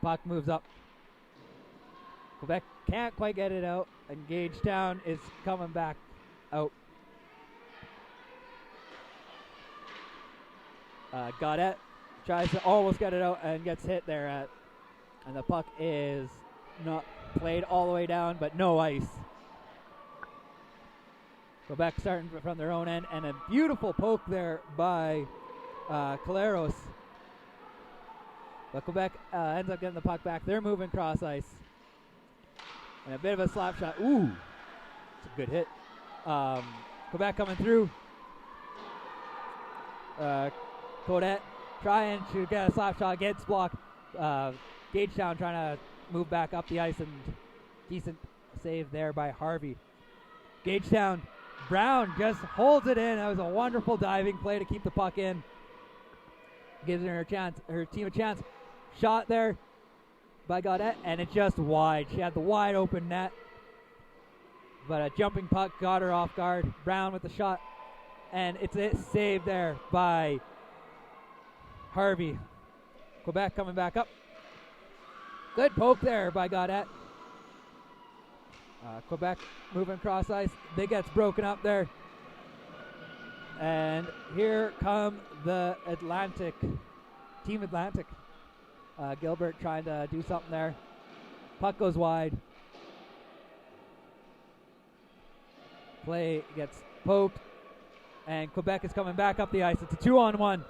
Puck moves up. Quebec can't quite get it out, and Gagetown is coming back out. Gaudette tries to almost get it out and gets hit there and the puck is not played all the way down, but no ice. Quebec starting from their own end, and a beautiful poke there by Caleros. But Quebec ends up getting the puck back. They're moving cross ice. And a bit of a slap shot. Ooh, it's a good hit. Quebec coming through. Codette trying to get a slap shot, gets blocked. Gagetown trying to move back up the ice, and decent save there by Harvey. Gagetown, Brown just holds it in. That was a wonderful diving play to keep the puck in. Gives her team a chance. Shot there by Gaudette, and it's just wide. She had the wide open net, but a jumping puck got her off guard. Brown with the shot, and it's saved there by Harvey. Quebec coming back up. Good poke there by Gaudette. Quebec moving cross ice. They gets broken up there. And here come the Team Atlantic. Gilbert trying to do something there. Puck goes wide. Play gets poked. And Quebec is coming back up the ice. It's a 2-on-1.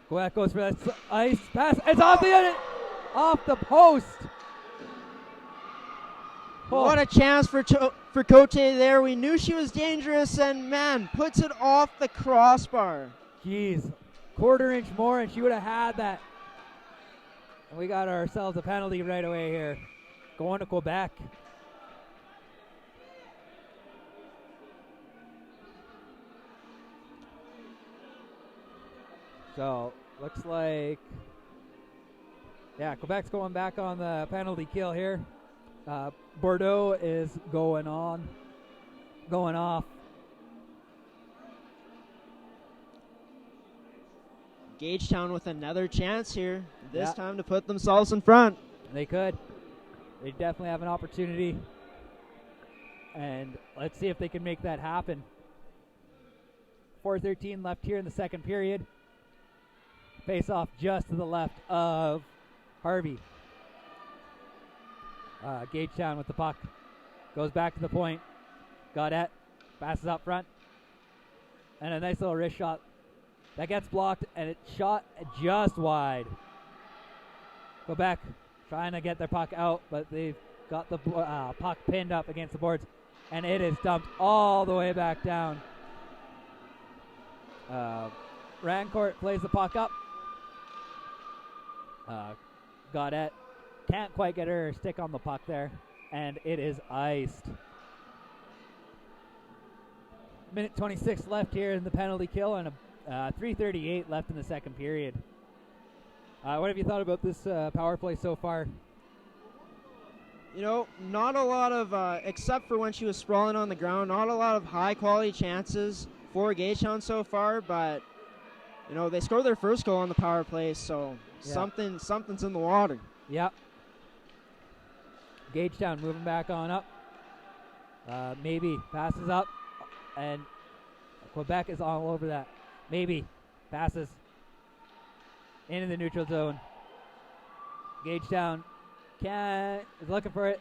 Quebec goes for that ice pass. It's off the post. Oh. What a chance for Cote there. We knew she was dangerous, and man, puts it off the crossbar. Jeez, quarter inch more and she would have had that. And we got ourselves a penalty right away here. Going to Quebec. So, looks like, Quebec's going back on the penalty kill here. Bordeaux is going off. Gagetown with another chance here. This time to put themselves in front. They could. They definitely have an opportunity. And let's see if they can make that happen. 4:13 left here in the second period. Face off just to the left of Harvey. Gagetown with the puck. Goes back to the point. Gaudette passes up front. And a nice little wrist shot. That gets blocked, and it's shot just wide. Quebec trying to get their puck out, but they've got the puck pinned up against the boards, and it is dumped all the way back down. Rancourt plays the puck up. Gaudette can't quite get her stick on the puck there, and it is iced. Minute 26 left here in the penalty kill, and 3:38 left in the second period. What have you thought about this power play so far? You know, not a lot of, except for when she was sprawling on the ground, not a lot of high-quality chances for Gagetown so far, but, you know, they scored their first goal on the power play, so something's in the water. Yep. Gagetown moving back on up. Maybe passes up, and Quebec is all over that. Maybe passes into the neutral zone. Gagetown is looking for it.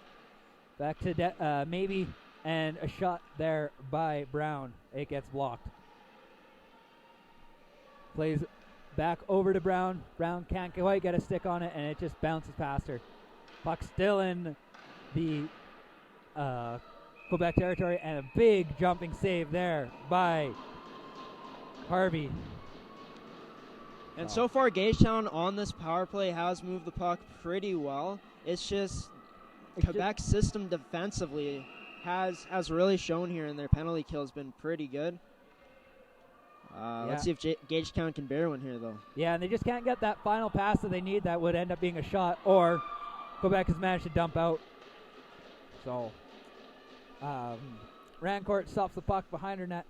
Back to maybe, and a shot there by Brown. It gets blocked. Plays back over to Brown. Brown can't quite get a stick on it, and it just bounces past her. Puck still in the Quebec territory, and a big jumping save there by Harvey. And so far, Gagetown on this power play has moved the puck pretty well. It's just Quebec's system defensively has really shown here, and their penalty kill has been pretty good. Let's see if Gagetown can bear one here, though. Yeah, and they just can't get that final pass that they need that would end up being a shot, or Quebec has managed to dump out. So, Rancourt stops the puck behind her net,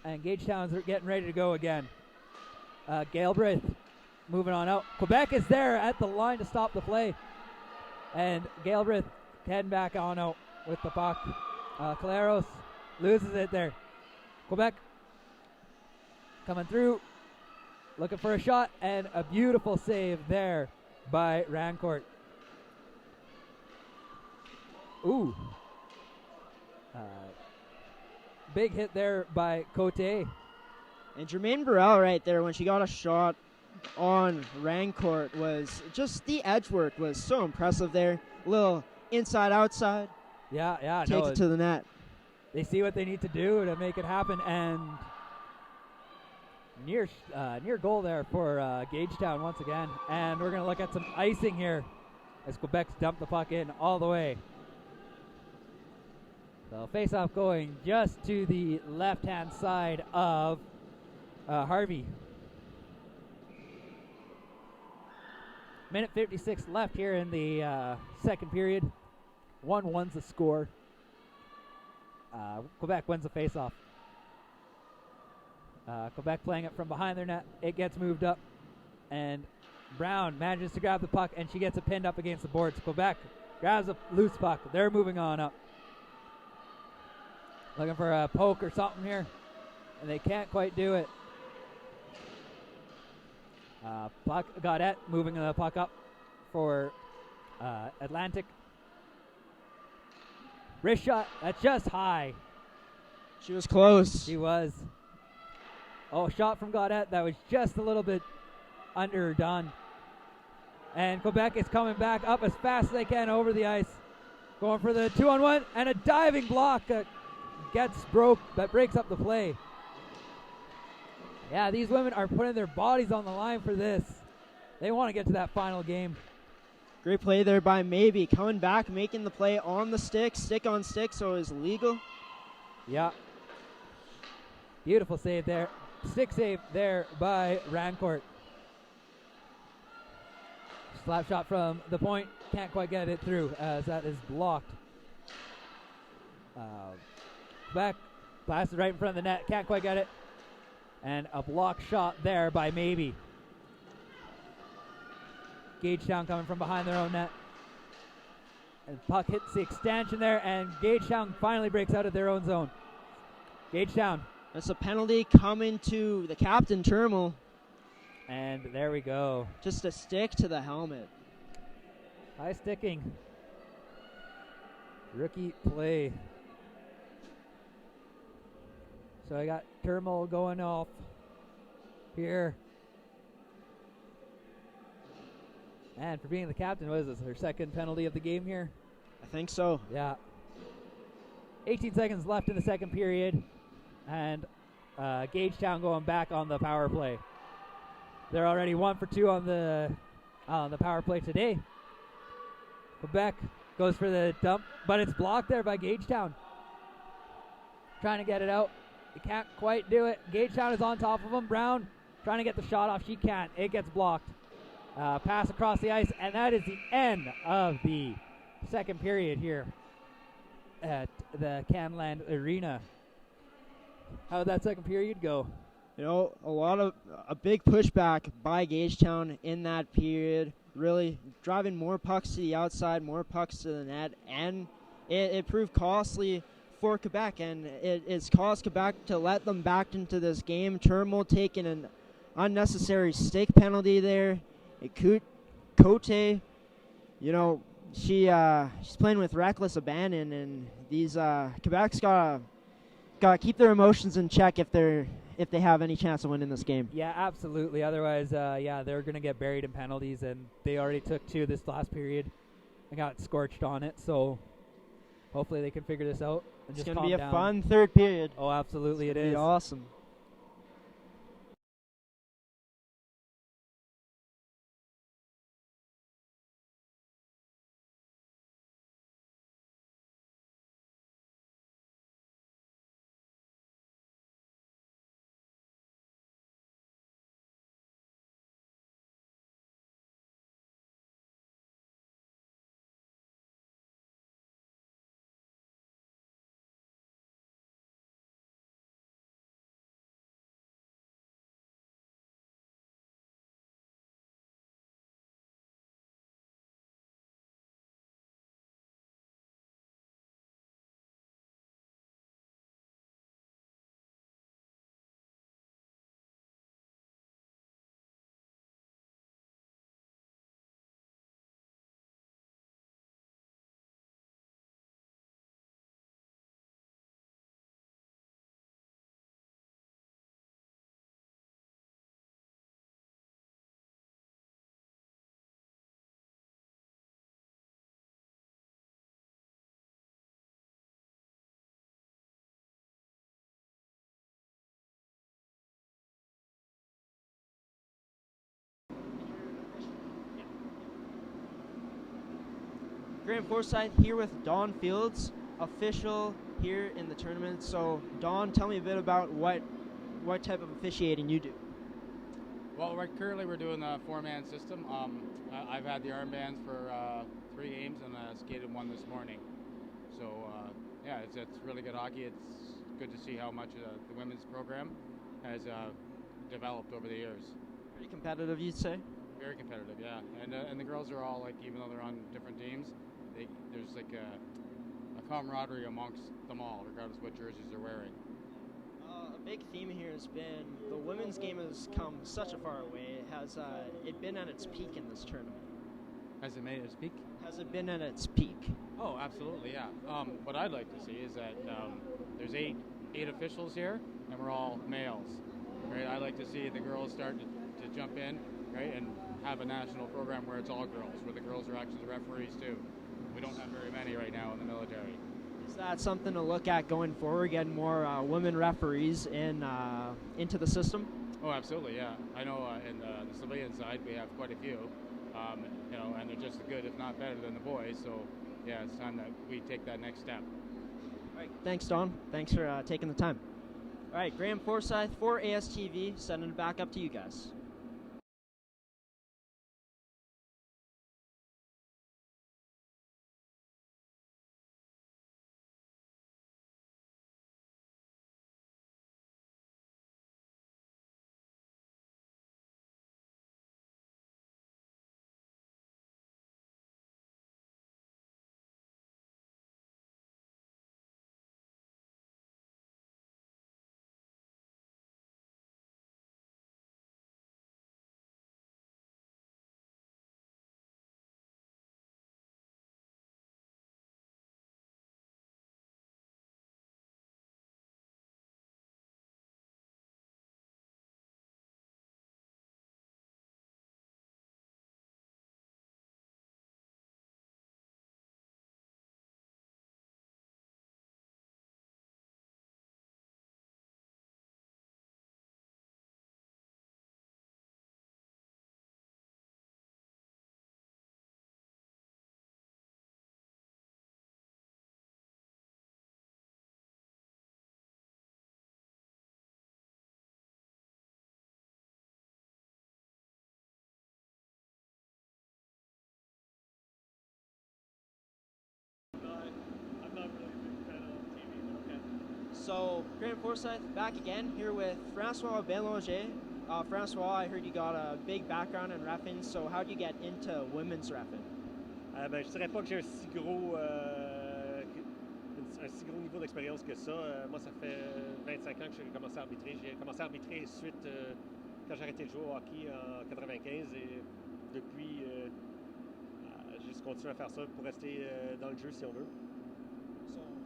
and Gagetown's getting ready to go again. Galbraith moving on out. Quebec is there at the line to stop the play. And Galbraith heading back on out with the puck. Caleros loses it there. Quebec coming through, looking for a shot, and a beautiful save there by Rancourt. Ooh. Big hit there by Cote. And Jermaine Burrell right there, when she got a shot on Rancourt, was just the edge work was so impressive there. A little inside outside. Yeah. Takes it to the net. They see what they need to do to make it happen, and near goal there for Gagetown once again. And we're going to look at some icing here as Quebec's dumped the puck in all the way. So face-off going just to the left-hand side of Harvey. Minute 56 left here in the second period. 1-1's the score. Quebec wins the face-off. Quebec playing it from behind their net. It gets moved up, and Brown manages to grab the puck, and she gets it pinned up against the boards. Quebec grabs a loose puck. They're moving on up. Looking for a poke or something here, and they can't quite do it. Gaudette moving the puck up for Atlantic. Wrist shot, that's just high. She was close. She was. Oh, shot from Gaudette, that was just a little bit underdone. And Quebec is coming back up as fast as they can over the ice. Going for the 2-on-1, and a diving block that breaks up the play. Yeah, these women are putting their bodies on the line for this. They want to get to that final game. Great play there by Maybe. Coming back, making the play on the stick on stick, so it's legal. Yeah. Beautiful save there. Stick save there by Rancourt. Slap shot from the point. Can't quite get it through as that is blocked. Back. Blasted right in front of the net. Can't quite get it. And a block shot there by Maybe. Gagetown coming from behind their own net. And puck hits the extension there, and Gagetown finally breaks out of their own zone. Gagetown. That's a penalty coming to the captain, Termal. And there we go. Just a stick to the helmet. High sticking. Rookie play. So I got Termal going off here. And for being the captain, what is this, her second penalty of the game here? I think so. Yeah. 18 seconds left in the second period. And Gagetown going back on the power play. They're already 1 for 2 on the power play today. Quebec goes for the dump, but it's blocked there by Gagetown. Trying to get it out. They can't quite do it. Gagetown is on top of him. Brown trying to get the shot off. She can't. It gets blocked. Pass across the ice, and that is the end of the second period here at the Canland Arena. How did that second period go? You know, a big pushback by Gagetown in that period, really driving more pucks to the outside, more pucks to the net, and it proved costly for Quebec, and it's caused Quebec to let them back into this game. Termal taking an unnecessary stick penalty there. Cote, she's playing with reckless abandon, and these Quebec's gotta keep their emotions in check if they have any chance of winning this game. Yeah, absolutely. Otherwise, they're going to get buried in penalties, and they already took 2 this last period and got scorched on it. So hopefully they can figure this out and It's just gonna be a calm down. fun third period. Oh, absolutely, It's it gonna be is. awesome. Graham Forsyth here with Don Fields, official here in the tournament. So, Don, tell me a bit about what type of officiating you do. Well, currently we're doing a 4-man system. I've had the armbands for 3 games and skated 1 this morning. So, it's really good hockey. It's good to see how much the women's program has developed over the years. Pretty competitive, you'd say? Very competitive, yeah. And the girls are all, like, even though they're on different teams, there's like a camaraderie amongst them all, regardless of what jerseys they're wearing. A big theme here has been the women's game has come such a far way. Has it been at its peak in this tournament? Has it made its peak? Has it been at its peak? Oh, absolutely, yeah. What I'd like to see is that there's eight officials here, and we're all males, right? I'd like to see the girls start to jump in, right, and have a national program where it's all girls, where the girls are actually the referees too. We don't have very many right now in the military. Is that something to look at going forward, getting more women referees into the system? Oh, absolutely, yeah. I know in the civilian side we have quite a few, and they're just as good, if not better, than the boys. So, yeah, it's time that we take that next step. All right, thanks, Don. Thanks for taking the time. All right, Graham Forsyth for ASTV, sending it back up to you guys. So, Graham Forsyth back again here with Francois Bélanger. Francois, I heard you got a big background in reffing, so how did you get into women's reffing? Je dirais pas que j'ai un si gros niveau d'expérience que ça. Moi, ça fait 25 ans que j'ai commencé à arbitrer. J'ai commencé à arbitrer suite quand j'ai arrêté de jouer au hockey en 95 et depuis continuer à faire ça pour rester dans le jeu si on veut.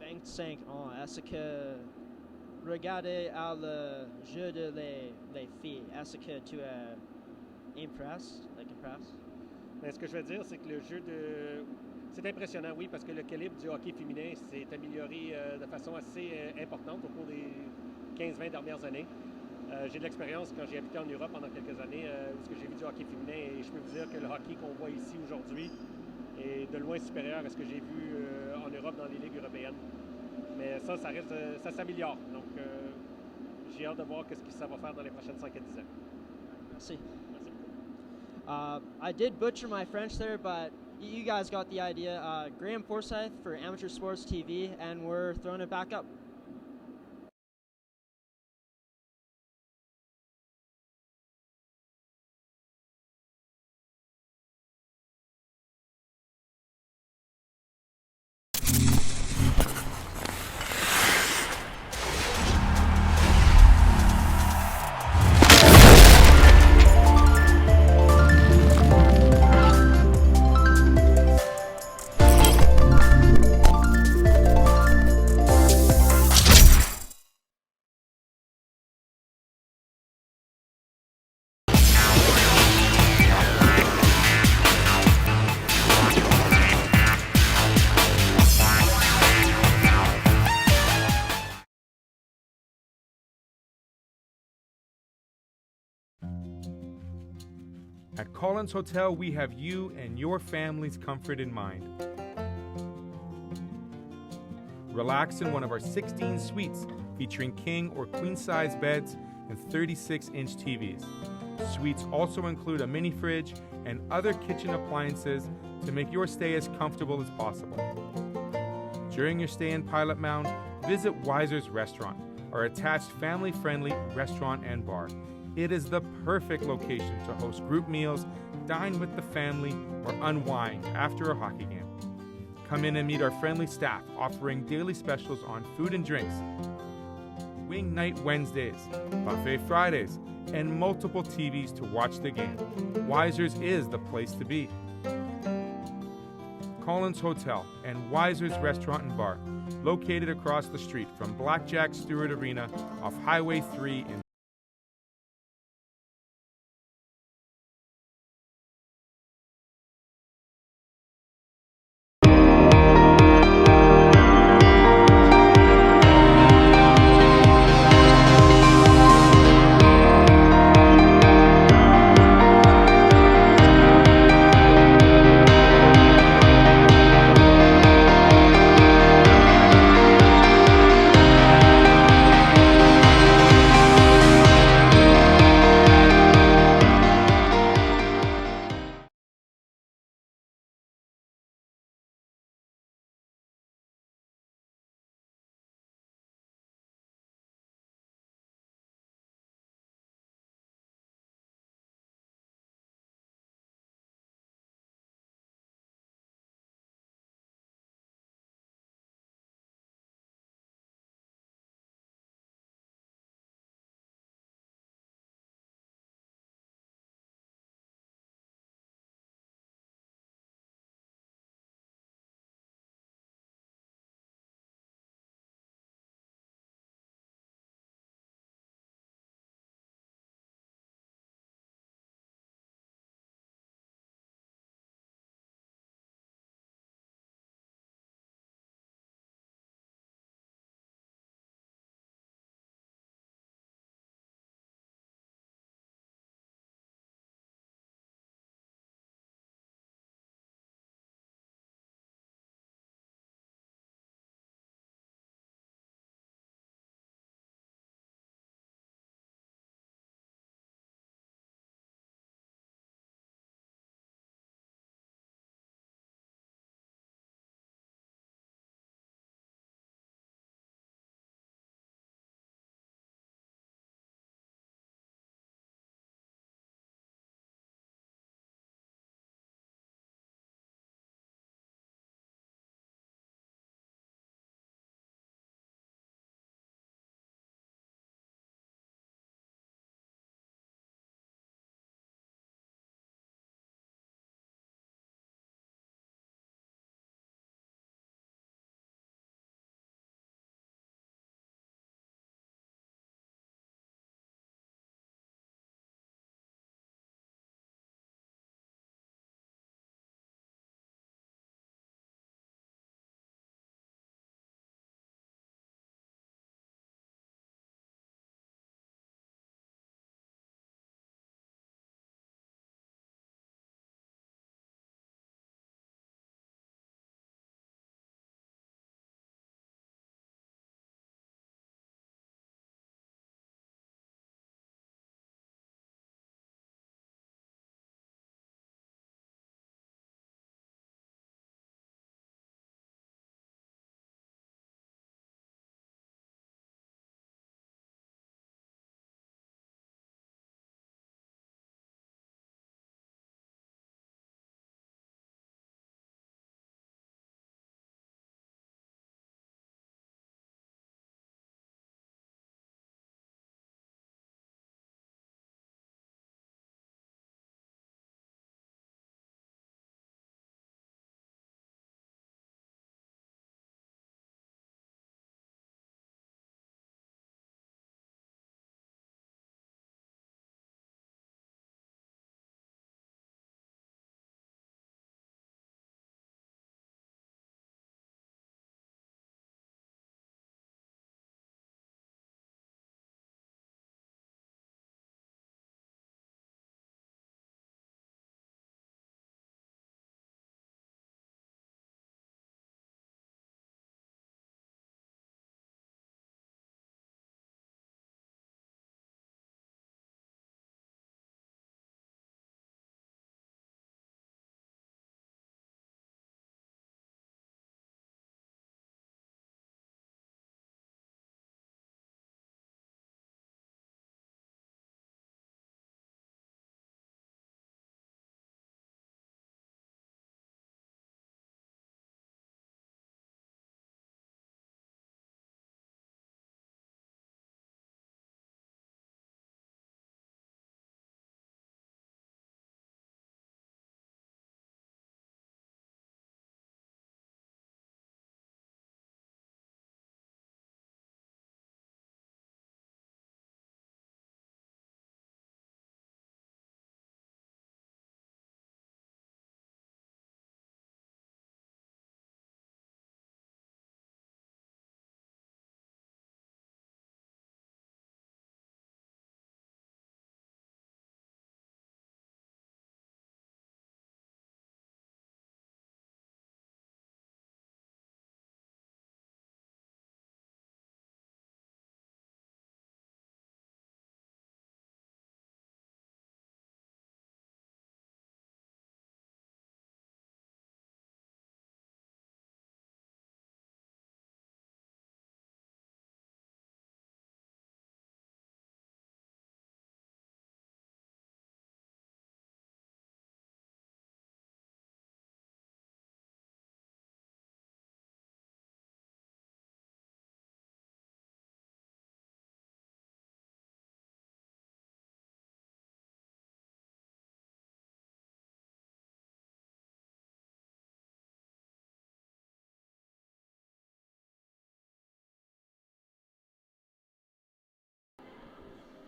25 ans, est-ce que regarder à le jeu de les filles, est-ce que tu es impressed? Mais ce que je veux dire, c'est que le jeu de... C'est impressionnant, oui, parce que le calibre du hockey féminin s'est amélioré de façon assez importante au cours des 15-20 dernières années. J'ai de l'expérience quand j'ai habité en Europe pendant quelques années où j'ai vu du hockey féminin et je peux vous dire que le hockey qu'on voit ici aujourd'hui est de loin supérieur à ce que j'ai vu en Europe dans les ligues européennes. Mais ça reste, ça s'améliore. Donc, j'ai hâte de voir ce que ça va faire dans les prochaines 5 à 10 ans. Merci. I did butcher my French there, but you guys got the idea. Graham Forsyth for Amateur Sports TV, and we're throwing it back up. At Collins Hotel, we have you and your family's comfort in mind. Relax in one of our 16 suites featuring king or queen size beds and 36-inch TVs. Suites also include a mini fridge and other kitchen appliances to make your stay as comfortable as possible. During your stay in Pilot Mound, visit Weiser's Restaurant, our attached family-friendly restaurant and bar. It is the perfect location to host group meals, dine with the family, or unwind after a hockey game. Come in and meet our friendly staff offering daily specials on food and drinks, Wing Night Wednesdays, Buffet Fridays, and multiple TVs to watch the game. Weiser's is the place to be. Collins Hotel and Weiser's Restaurant and Bar, located across the street from Blackjack Stewart Arena off Highway 3 in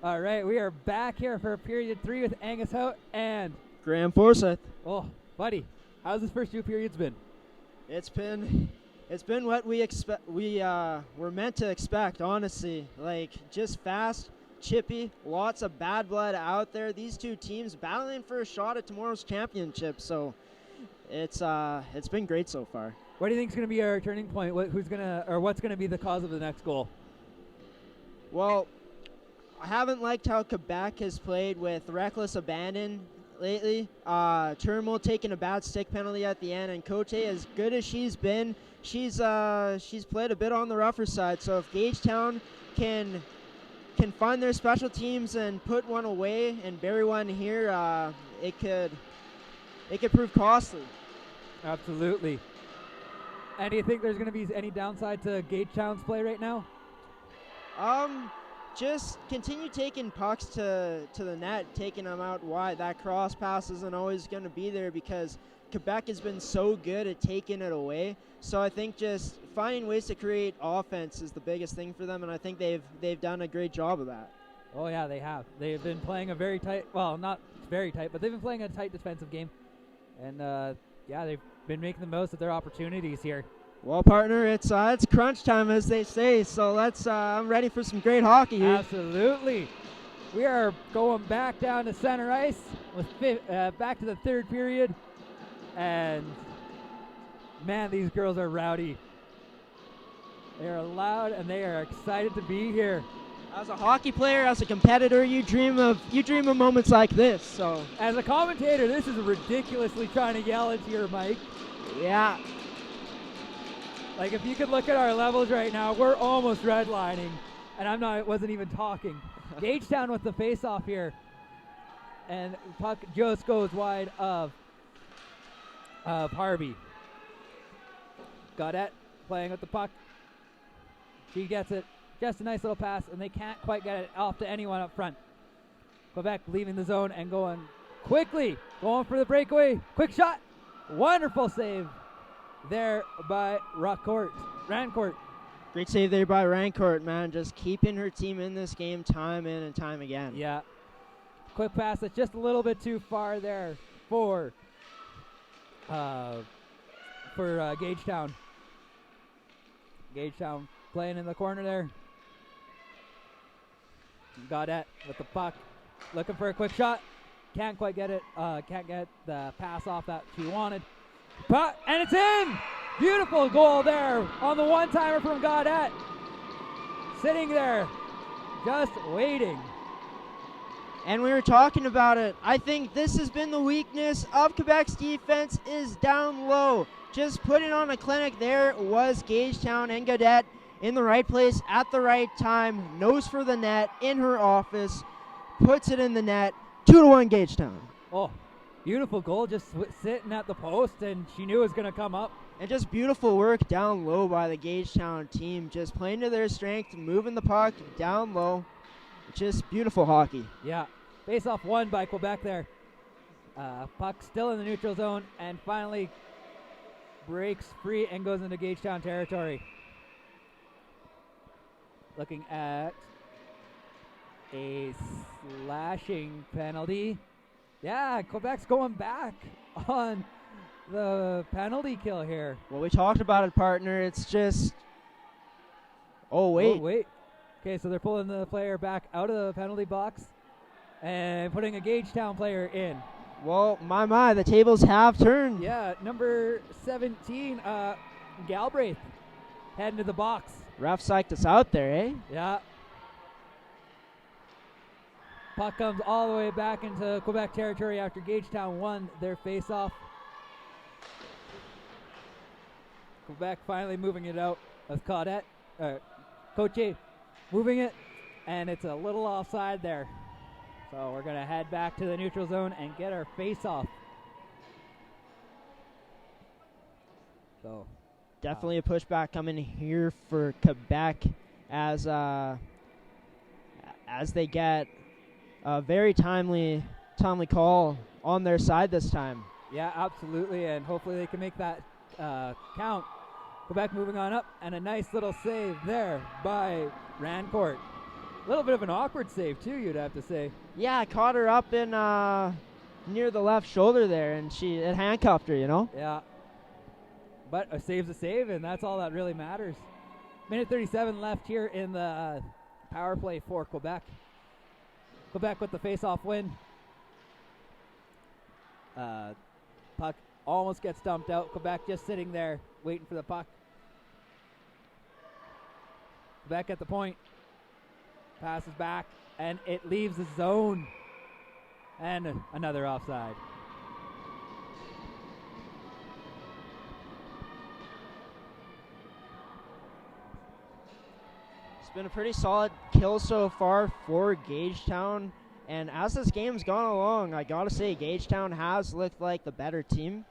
All right, we are back here for period 3 with Angus Hout and Graham Forsyth. oh, buddy, how's this first 2 periods been? It's been what we expect. We were meant to expect, honestly. Like, just fast, chippy, lots of bad blood out there. These two teams battling for a shot at tomorrow's championship. So it's been great so far. What do you think is going to be our turning point? What's going to be the cause of the next goal? Well, I haven't liked how Quebec has played with reckless abandon lately. Turnbull taking a bad stick penalty at the end, and Cote, as good as she's been, she's played a bit on the rougher side. So if Gagetown can find their special teams and put one away and bury one here, it could prove costly. Absolutely. And do you think there's going to be any downside to Gagetown's play right now? Just continue taking pucks to the net, taking them out wide. That cross pass isn't always going to be there because Quebec has been so good at taking it away. So I think just finding ways to create offense is the biggest thing for them, and I think they've done a great job of that. Oh, yeah, they have. They've been playing a very tight, well, not very tight, but they've been playing a tight defensive game. And, they've been making the most of their opportunities here. Well, partner, it's crunch time, as they say, so I'm ready for some great hockey here. Absolutely. We are going back down to center ice with back to the 3rd period. And, man, these girls are rowdy. They are loud, and they are excited to be here. As a hockey player, as a competitor, you dream of moments like this. So, as a commentator, this is ridiculously trying to yell into your mic. Yeah. Like, if you could look at our levels right now, we're almost redlining, and wasn't even talking. Gagetown with the face-off here, and puck just goes wide of Harvey. Gaudette playing with the puck. She gets it. Just a nice little pass, and they can't quite get it off to anyone up front. Quebec leaving the zone and going quickly, going for the breakaway. Quick shot. Wonderful save there by Rancourt. Great save there by Rancourt, man. Just keeping her team in this game time in and time again. Yeah. Quick pass that's just a little bit too far there for Gagetown. Gagetown playing in the corner there. Gaudette with the puck. Looking for a quick shot. Can't quite get it. Can't get the pass off that she wanted. And it's in! Beautiful goal there on the one-timer from Gaudette. Sitting there, just waiting. And we were talking about it. I think this has been the weakness of Quebec's defense is down low. Just putting on a clinic there was Gagetown, and Gaudette in the right place at the right time. Nose for the net in her office. Puts it in the net. 2-1 Gagetown. Oh, beautiful goal, just sitting at the post, and she knew it was going to come up. And just beautiful work down low by the Gagetown team. Just playing to their strength, moving the puck down low. Just beautiful hockey. Yeah. Face-off won by Quebec there. Puck still in the neutral zone, and finally breaks free and goes into Gagetown territory. Looking at a slashing penalty. Yeah, Quebec's going back on the penalty kill here. Well, we talked about it, partner. It's just... Oh, wait. Okay, so they're pulling the player back out of the penalty box and putting a Gagetown player in. Well, my, the tables have turned. Yeah, number 17, Galbraith, heading to the box. Ref psyched us out there, eh? Yeah. Puck comes all the way back into Quebec territory after Gagetown won their face-off. Quebec finally moving it out with Coche moving it, and it's a little offside there. So we're going to head back to the neutral zone and get our face-off. So definitely a pushback coming here for Quebec as they get a very timely call on their side this time. Yeah, absolutely, and hopefully they can make that count. Quebec moving on up, and a nice little save there by Rancourt. A little bit of an awkward save, too, you'd have to say. Yeah, I caught her up in near the left shoulder there, and it handcuffed her, you know? Yeah. But a save's a save, and that's all that really matters. Minute 37 left here in the power play for Quebec. Quebec with the face-off win. Puck almost gets dumped out. Quebec just sitting there waiting for the puck. Quebec at the point. Passes back, and it leaves the zone. And another offside. It's been a pretty solid kill so far for Gagetown. And as this game's gone along, I gotta say, Gagetown has looked like the better team.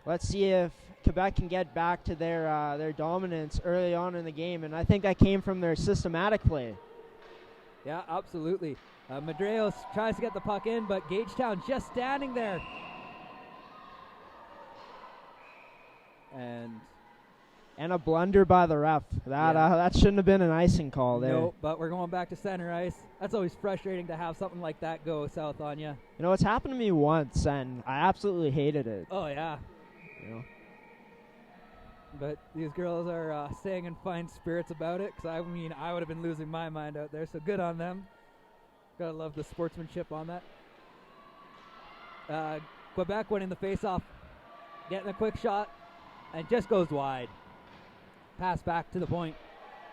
Let's see if Quebec can get back to their dominance early on in the game. And I think that came from their systematic play. Yeah, absolutely. Medreos tries to get the puck in, but Gagetown just standing there. And a blunder by the ref. That shouldn't have been an icing call there. No, but we're going back to center ice. That's always frustrating to have something like that go south on you. You know, it's happened to me once, and I absolutely hated it. Oh, yeah. You know. But these girls are staying in fine spirits about it, because I would have been losing my mind out there, so good on them. Gotta love the sportsmanship on that. Quebec winning the face-off, getting a quick shot, and just goes wide. Pass back to the point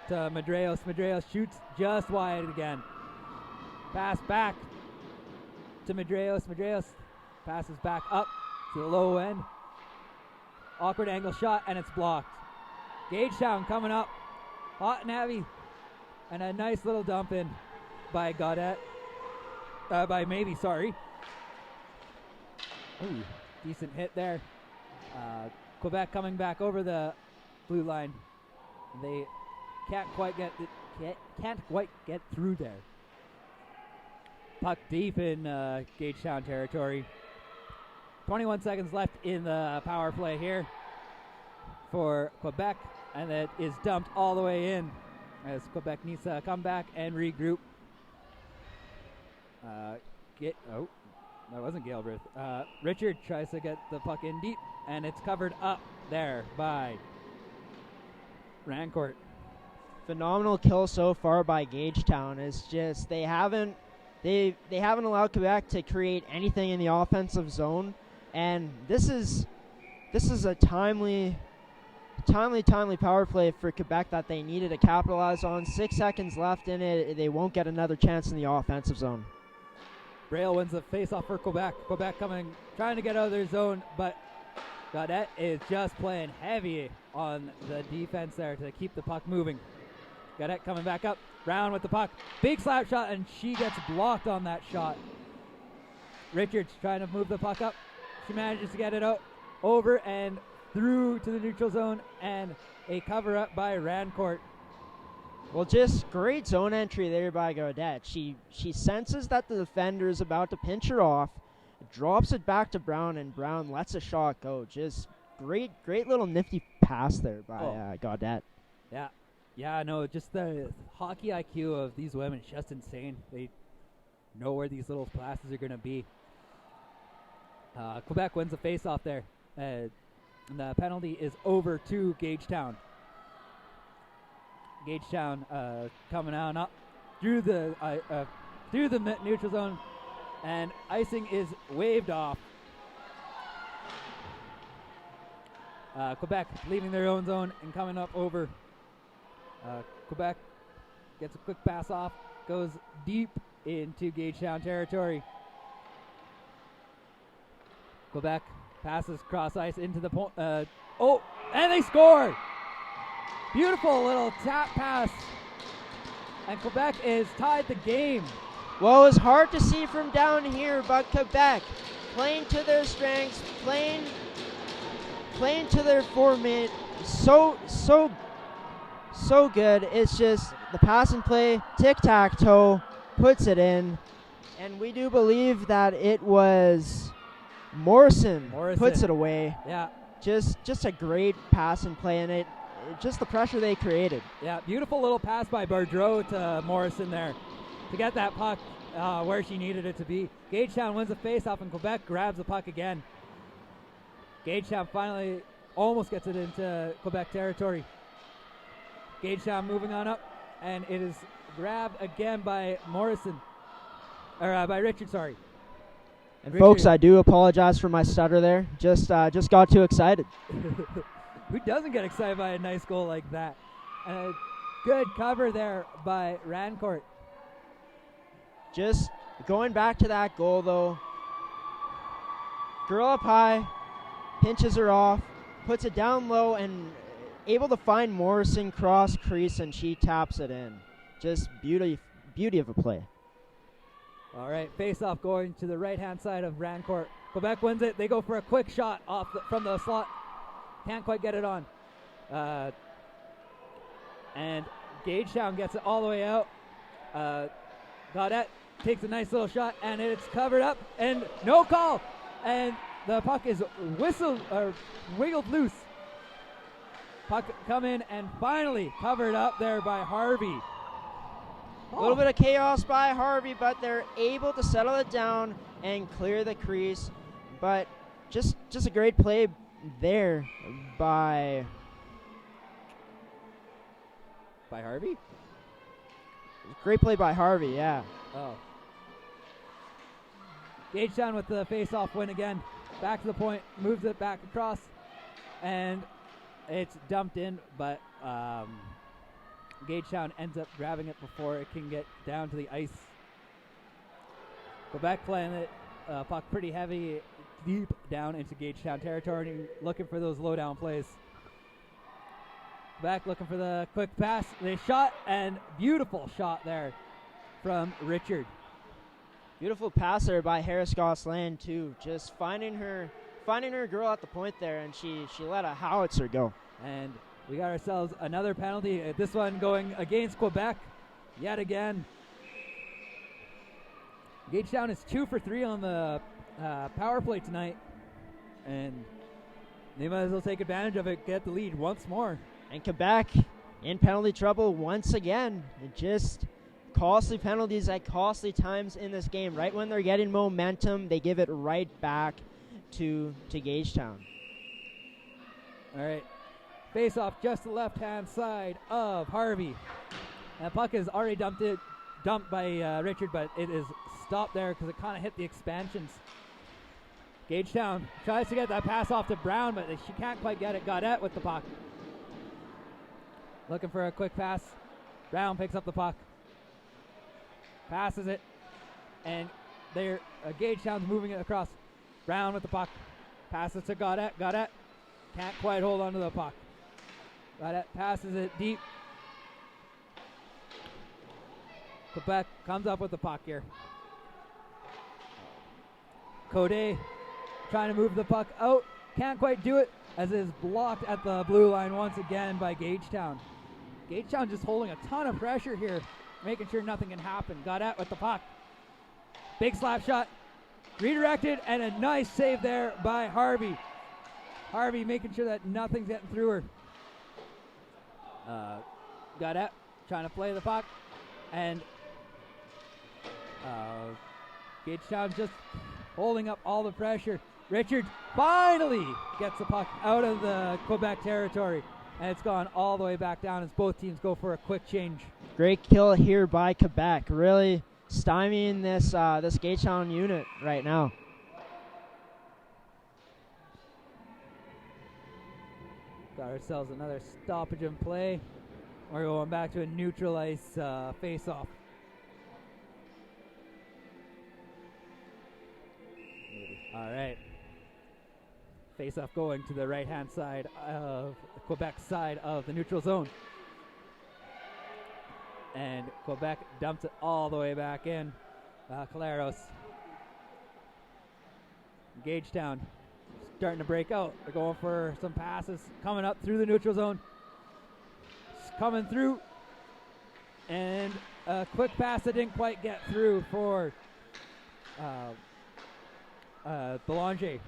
to Medreos. Medreos shoots just wide again. Pass back to Medreos. Medreos passes back up to the low end. Awkward angle shot, and it's blocked. Gagetown coming up, hot and heavy, and a nice little dump in by Maybe, sorry. Ooh, decent hit there. Quebec coming back over the blue line. They can't quite get through there. Puck deep in Gagetown territory. 21 seconds left in the power play here for Quebec, and it is dumped all the way in as Quebec needs to come back and regroup. That wasn't Galbraith. Richard tries to get the puck in deep, and it's covered up there by Rancourt. Phenomenal kill so far by Gagetown. It's just they haven't allowed Quebec to create anything in the offensive zone. And this is a timely power play for Quebec that they needed to capitalize on. 6 seconds left in it. They won't get another chance in the offensive zone. Braille wins the face-off for Quebec. Quebec trying to get out of their zone, but Gaudette is just playing heavy on the defense there to keep the puck moving. Gaudette coming back up. Brown with the puck. Big slap shot, and she gets blocked on that shot. Richards trying to move the puck up. She manages to get it out, over and through to the neutral zone, and a cover-up by Rancourt. Well, just great zone entry there by Gaudette. She senses that the defender is about to pinch her off, drops it back to Brown, and Brown lets a shot go. Just great little nifty pass there by Gaudette. Yeah, no, just the hockey IQ of these women is just insane. They know where these little passes are going to be. Quebec wins the face-off there. And the penalty is over to Gagetown. Gagetown coming on up through the neutral zone, and icing is waved off. Quebec leaving their own zone and coming up over. Quebec gets a quick pass off, goes deep into Gagetown territory. Quebec passes cross ice into the point. And they score! Beautiful little tap pass. And Quebec is tied the game. Well, it was hard to see from down here, but Quebec playing to their strengths, playing to their format, so good. It's just the pass and play, tic-tac-toe, puts it in. And we do believe that it was Morrison puts it away. Yeah. Just a great pass and play, and just the pressure they created. Yeah, beautiful little pass by Bardreau to Morrison there to get that puck where she needed it to be. Gagetown wins the faceoff, and Quebec grabs the puck again. Gagetown finally almost gets it into Quebec territory. Gagetown moving on up, and it is grabbed again by Morrison, or by Richard, sorry. And folks, I do apologize for my stutter there. Just got too excited. Who doesn't get excited by a nice goal like that? And a good cover there by Rancourt. Just going back to that goal, though. Girl up high, pinches her off, puts it down low, and able to find Morrison cross crease, and she taps it in. Just beauty of a play. All right, face-off going to the right-hand side of Rancourt. Quebec wins it. They go for a quick shot from the slot. Can't quite get it on. And Gagetown gets it all the way out. Gaudette takes a nice little shot, and it's covered up, and no call. And the puck is wiggled loose. Puck come in and finally covered up there by Harvey. A little bit of chaos by Harvey, but they're able to settle it down and clear the crease. But just a great play there by Harvey? Great play by Harvey, yeah. Oh. Gagetown with the face-off win again. Back to the point, moves it back across, and it's dumped in, but Gagetown ends up grabbing it before it can get down to the ice. Quebec playing it puck pretty heavy, deep down into Gagetown territory, looking for those low-down plays. Quebec looking for the quick pass. They shot, and beautiful shot there from Richard. Beautiful passer by Harris Gosselin too. Just finding her girl at the point there, and she let a howitzer go. And we got ourselves another penalty. This one going against Quebec yet again. Gagetown is 2 for 3 on the power play tonight, and they might as well take advantage of it, get the lead once more. And Quebec in penalty trouble once again. Just costly penalties at costly times in this game. Right when they're getting momentum, they give it right back to Gagetown. All right. Face off just the left-hand side of Harvey. And the puck is already dumped by Richard, but it is stopped there because it kind of hit the expansions. Gagetown tries to get that pass off to Brown, but she can't quite get it. Gaudette with the puck. Looking for a quick pass. Brown picks up the puck. Passes it. And Gagetown's moving it across. Brown with the puck. Passes to Gaudette. Gaudette can't quite hold on to the puck. Gaudette passes it deep. Quebec comes up with the puck here. Codet trying to move the puck out. Can't quite do it as it is blocked at the blue line once again by Gagetown. Gagetown just holding a ton of pressure here, making sure nothing can happen. Gaudette with the puck. Big slap shot. Redirected, and a nice save there by Harvey. Harvey making sure that nothing's getting through her. Gaudette trying to play the puck, and Gagetown just holding up all the pressure. Richard finally gets the puck out of the Quebec territory, and it's gone all the way back down as both teams go for a quick change. Great kill here by Quebec, really stymieing this Gagetown unit right now. Got ourselves another stoppage in play. We're going back to a neutral ice face-off. All right. Face-off going to the right-hand side of Quebec side of the neutral zone. And Quebec dumps it all the way back in. Caleros. Gagetown starting to break out. They're going for some passes. Coming up through the neutral zone. Coming through. And a quick pass that didn't quite get through for Belanger.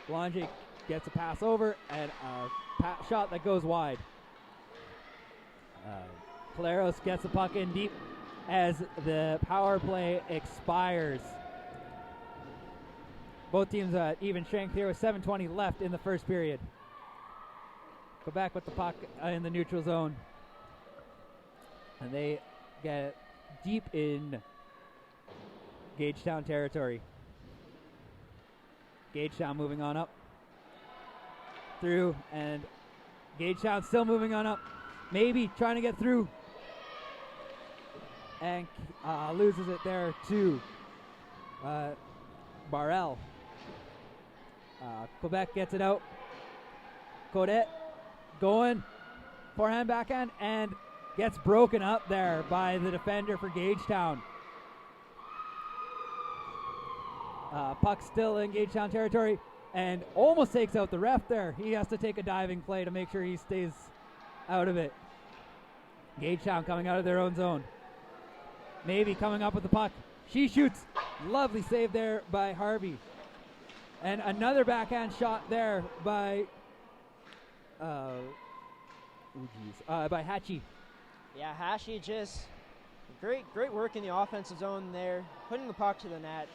Belanger gets a pass over and a shot that goes wide. Caleros gets the puck in deep as the power play expires. Both teams even strength here with 7:20 left in the first period. Quebec with the puck in the neutral zone. And they get deep in Gagetown territory. Gagetown moving on up. Through, and Gagetown still moving on up. Maybe trying to get through. And loses it there to Barrel. Quebec gets it out. Codet going. Forehand, backhand, and gets broken up there by the defender for Gagetown. Puck still in Gagetown territory and almost takes out the ref there. He has to take a diving play to make sure he stays out of it. Gagetown coming out of their own zone. Maybe coming up with the puck. She shoots. Lovely save there by Harvey. And another backhand shot there by by Hatchie. Yeah, Hashi just great work in the offensive zone there, putting the puck to the net.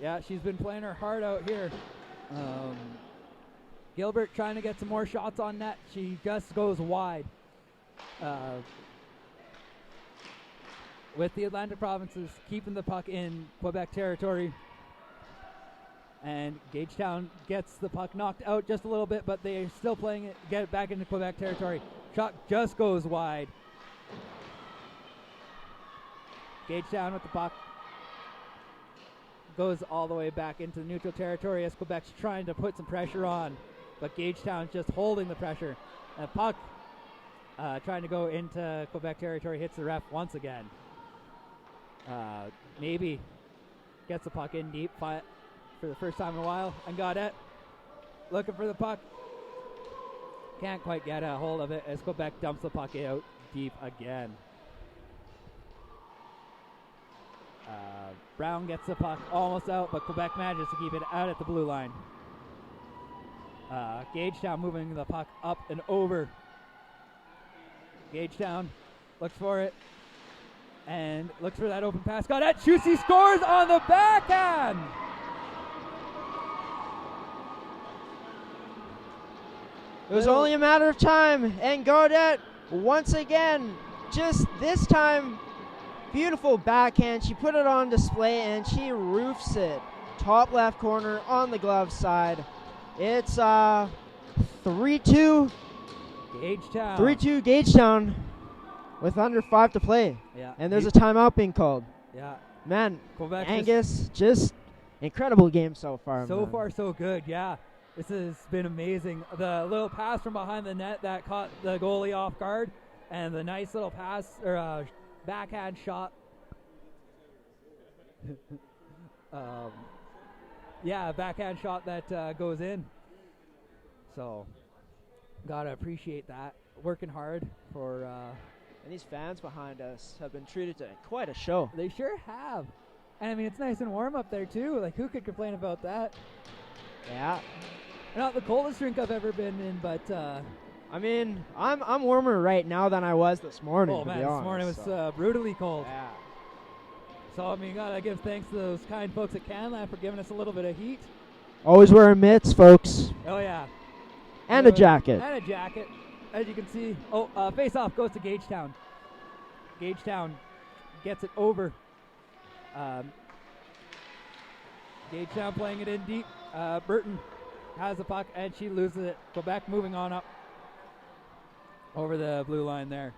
Yeah, she's been playing her heart out here. Gilbert trying to get some more shots on net. She just goes wide. With the Atlantic provinces keeping the puck in Quebec territory. And Gagetown gets the puck knocked out just a little bit, but they're still playing it, get it back into Quebec territory. Shot just goes wide. Gagetown with the puck. Goes all the way back into the neutral territory as Quebec's trying to put some pressure on. But Gagetown's just holding the pressure. And puck trying to go into Quebec territory hits the ref once again. Maybe gets the puck in deep for the first time in a while. And Gaudette looking for the puck. Can't quite get a hold of it as Quebec dumps the puck out deep again. Brown gets the puck almost out, but Quebec manages to keep it out at the blue line. Gagetown moving the puck up and over. Gagetown looks for it and looks for that open pass. Gaudette shoots, he scores on the backhand! It was only a matter of time, and Gaudette, once again, just this time, beautiful backhand. She put it on display, and she roofs it. Top left corner on the glove side. It's 3-2. Gagetown. 3-2 Gagetown with under 5 to play. Yeah. And there's a timeout being called. Yeah. Man, Quebec Angus, just incredible game so far. So man. far, so good, yeah. This has been amazing. The little pass from behind the net that caught the goalie off guard, and the nice little pass or backhand shot. Backhand shot that goes in. So, gotta appreciate that. Working hard for. And these fans behind us have been treated to quite a show. They sure have. And I mean, it's nice and warm up there too. Like, who could complain about that? Yeah. Not the coldest drink I've ever been in, but I mean, I'm warmer right now than I was this morning. Oh to man, be this honest, morning was so. brutally cold. Yeah. So I mean, gotta give thanks to those kind folks at Canland for giving us a little bit of heat. Always wearing mitts, folks. Oh yeah. And a jacket. And a jacket, as you can see. Oh, face-off goes to Gagetown. Gagetown gets it over. Gagetown playing it in deep. Burton has the puck, and she loses it. Quebec moving on up over the blue line there.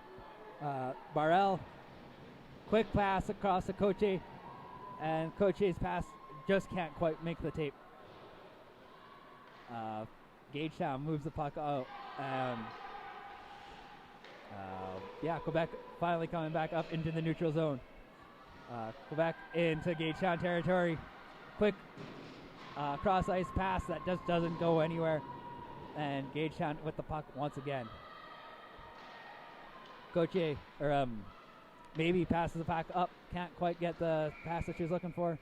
Barrel, quick pass across to Coche, and Coche's pass just can't quite make the tape. Gagetown moves the puck out. Quebec finally coming back up into the neutral zone. Quebec into Gagetown territory. Quick cross ice pass that just doesn't go anywhere, and Gagetown with the puck once again. Gauthier, maybe passes the puck up, can't quite get the pass that she was looking for,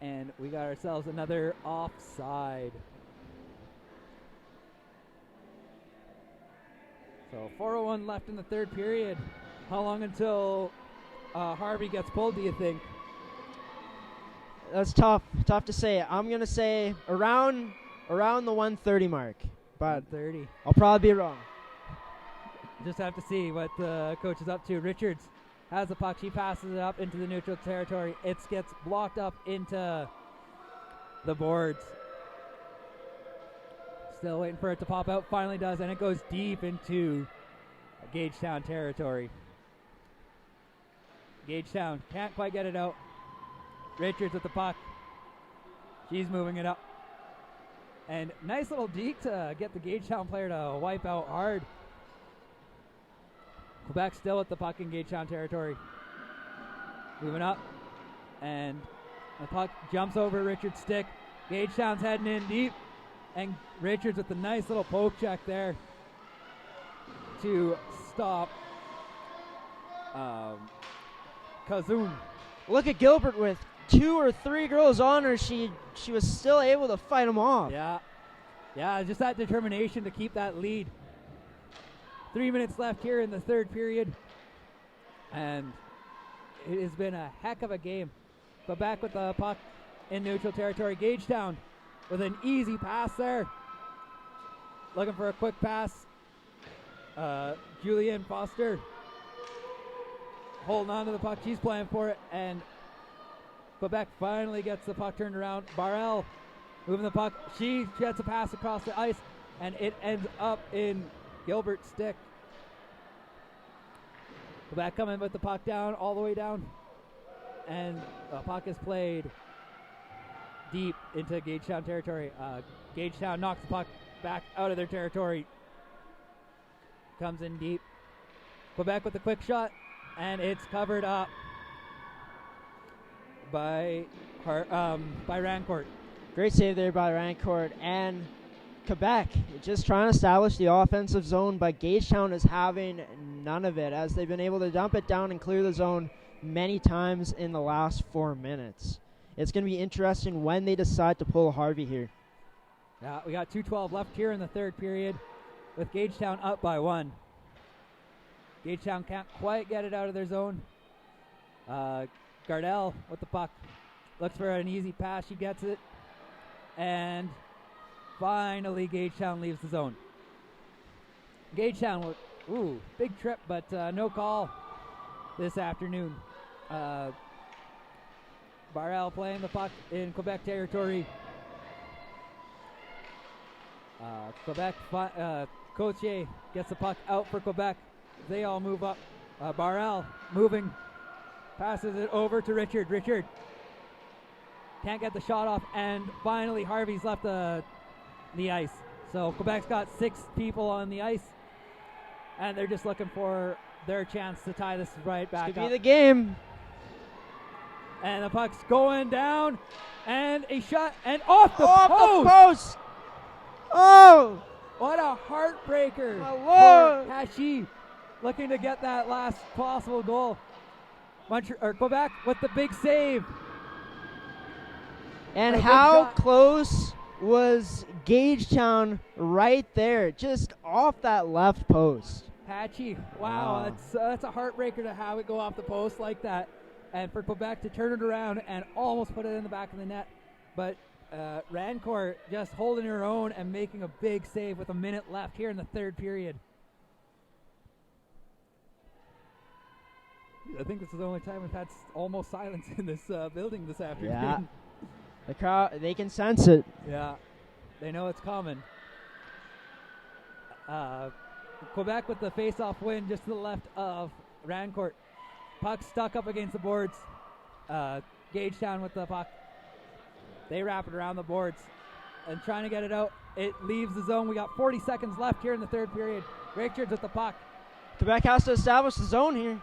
and we got ourselves another offside. So 4:01 left in the third period. How long until Harvey gets pulled, do you think? That's tough to say. I'm going to say around the 1:30 mark. But 30. I'll probably be wrong. Just have to see what the coach is up to. Richards has the puck. She passes it up into the neutral territory. It gets blocked up into the boards. Still waiting for it to pop out. Finally does, and it goes deep into Gagetown territory. Gagetown can't quite get it out. Richards with the puck. She's moving it up. And nice little deke to get the Gagetown player to wipe out hard. Quebec still with the puck in Gagetown territory. Moving up. And the puck jumps over Richards' stick. Gagetown's heading in deep. And Richards with the nice little poke check there to stop Kazoon. Look at Gilbert with 2 or 3 girls on her. She was still able to fight them off. Yeah, just that determination to keep that lead. 3 minutes left here in the third period. And it has been a heck of a game. But back with the puck in neutral territory. Gagetown with an easy pass there. Looking for a quick pass. Julianne Foster holding on to the puck. She's playing for it. And Quebec finally gets the puck turned around. Barrell moving the puck. She gets a pass across the ice. And it ends up in Gilbert's stick. Quebec coming with the puck down, all the way down. And the puck is played deep into Gagetown territory. Gagetown knocks the puck back out of their territory. Comes in deep. Quebec with a quick shot, and it's covered up by Rancourt. Great save there by Rancourt. And Quebec just trying to establish the offensive zone, but Gagetown is having none of it as they've been able to dump it down and clear the zone many times in the last 4 minutes. It's going to be interesting when they decide to pull Harvey here. Yeah, we got 2:12 left here in the third period with Gagetown up by 1. Gagetown can't quite get it out of their zone. Gardell with the puck. Looks for an easy pass. She gets it. And finally Gagetown leaves the zone. Gagetown, big trip, but no call this afternoon. Barrell playing the puck in Quebec territory. Cotier gets the puck out for Quebec. They all move up. Barrell moving, passes it over to Richard. Richard can't get the shot off, and finally Harvey's left the ice. So Quebec's got 6 people on the ice, and they're just looking for their chance to tie this right back up. This could be the game. And the puck's going down, and a shot, and off the post! Oh! What a heartbreaker My Lord. for Hashi, looking to get that last possible goal. Quebec with the big save. And how close was Gagetown right there, just off that left post. Patchy, wow. That's a heartbreaker to have it go off the post like that. And for Quebec to turn it around and almost put it in the back of the net. But Rancourt just holding her own and making a big save with a minute left here in the third period. I think this is the only time we've had almost silence in this building this afternoon. Yeah. The crowd, they can sense it. Yeah, they know it's coming. Quebec with the face-off win just to the left of Rancourt. Puck stuck up against the boards. Gagetown with the puck. They wrap it around the boards and trying to get it out. It leaves the zone. We got 40 seconds left here in the third period. Richards with the puck. Quebec has to establish the zone here.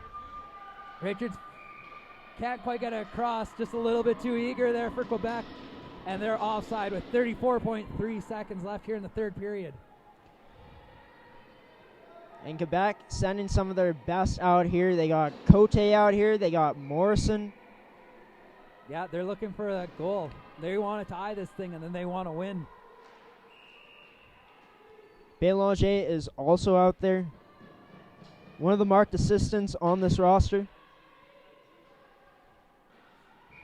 Richards can't quite get it across. Just a little bit too eager there for Quebec. And they're offside with 34.3 seconds left here in the third period. And Quebec sending some of their best out here. They got Cote out here. They got Morrison. Yeah, they're looking for a goal. They want to tie this thing, and then they want to win. Bélanger is also out there. one of the marked assistants on this roster.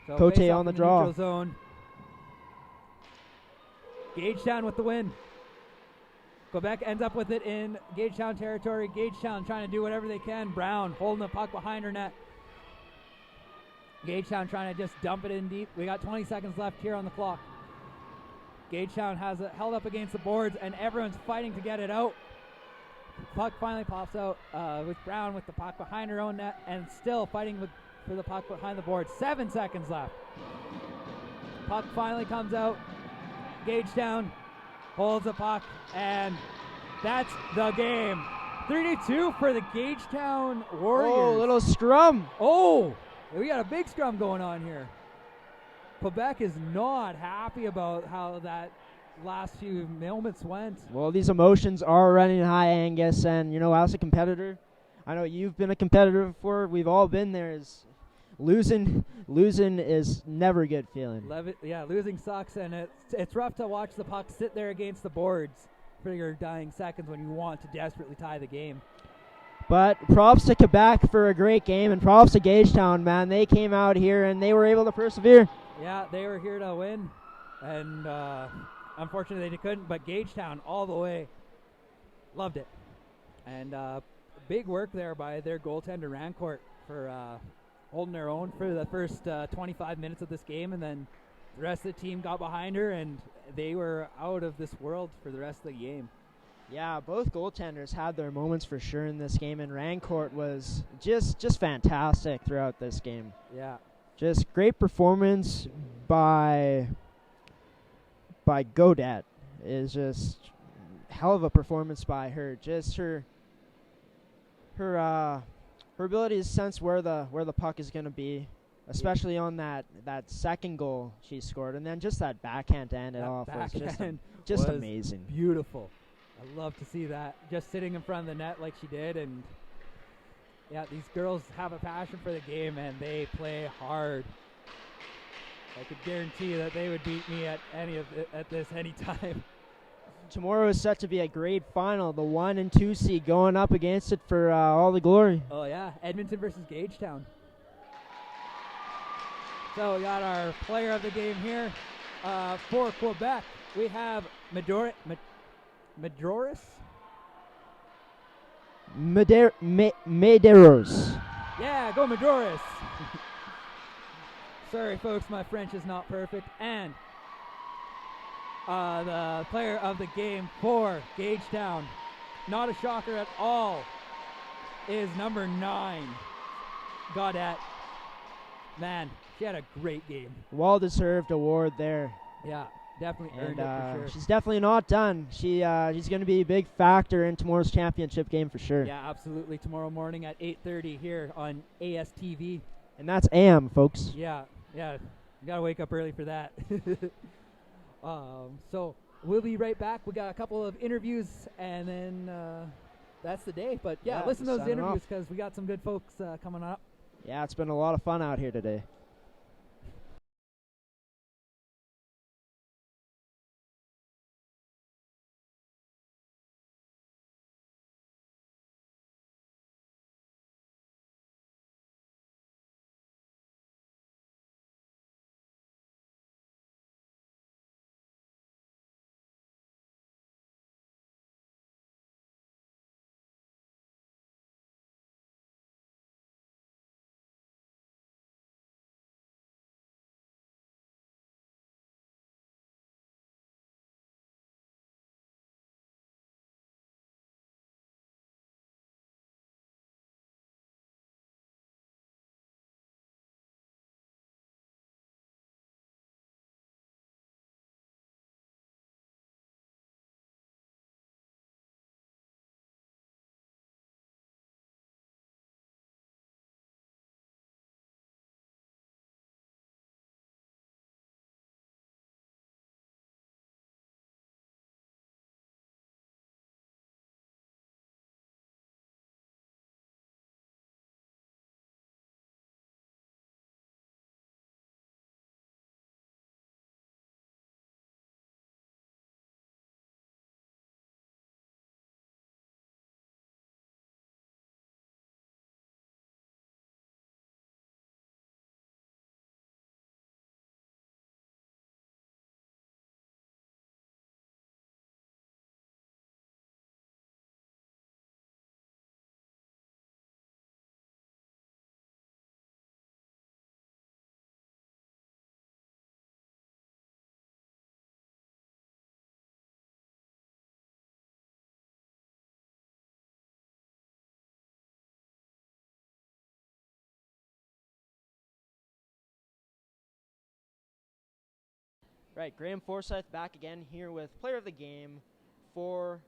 So Cote face off on the in draw. neutral zone. Gagetown with the win. Quebec ends up with it in Gagetown territory. Gagetown trying to do whatever they can. Brown holding the puck behind her net. Gagetown trying to just dump it in deep. We got 20 seconds left here on the clock. Gagetown has it held up against the boards, and everyone's fighting to get it out. Puck finally pops out with Brown with the puck behind her own net, and still fighting for the puck behind the boards. 7 seconds left. Puck finally comes out. Gagetown holds the puck, and that's the game. 3-2 for the Gagetown Warriors. Oh, little scrum. Oh, we got a big scrum going on here. Quebec is not happy about how that last few moments went. Well, these emotions are running high, Angus, and as a competitor, I know you've been a competitor before. We've all been there. Losing is never a good feeling. Losing sucks, and it's rough to watch the puck sit there against the boards for your dying seconds when you want to desperately tie the game. But props to Quebec for a great game, and props to Gagetown, man. They came out here and they were able to persevere. Yeah, they were here to win, and unfortunately they couldn't, but Gagetown all the way. Loved it. And big work there by their goaltender Rancourt for holding their own for the first 25 minutes of this game, and then the rest of the team got behind her, and they were out of this world for the rest of the game. Yeah, both goaltenders had their moments for sure in this game, and Rancourt was just fantastic throughout this game. Yeah. Just great performance by Godette. Is just hell of a performance by her. Just her ability to sense where the puck is going to be, especially on that second goal she scored, and then just that backhand to end it off was just amazing. Beautiful. I love to see that, just sitting in front of the net like she did. And yeah, these girls have a passion for the game, and they play hard. I could guarantee that they would beat me at this any time. Tomorrow is set to be a great final. The 1 and 2 seed going up against it for all the glory. Oh yeah, Edmonton versus Gagetown. So we got our player of the game here for Quebec. We have Medeiros. Yeah, go Medeiros. Sorry, folks, my French is not perfect. And the player of the game for Gagetown, not a shocker at all, is number 9, Godette. Man, she had a great game. Well-deserved award there. Yeah, definitely earned it for sure. She's definitely not done. She's going to be a big factor in tomorrow's championship game for sure. Yeah, absolutely. Tomorrow morning at 8:30 here on ASTV. And that's AM, folks. Yeah. You got to wake up early for that. So we'll be right back. We got a couple of interviews, and then that's the day. But yeah, listen to those interviews because we got some good folks coming up. Yeah, it's been a lot of fun out here today. Right, Graham Forsyth back again here with Player of the Game for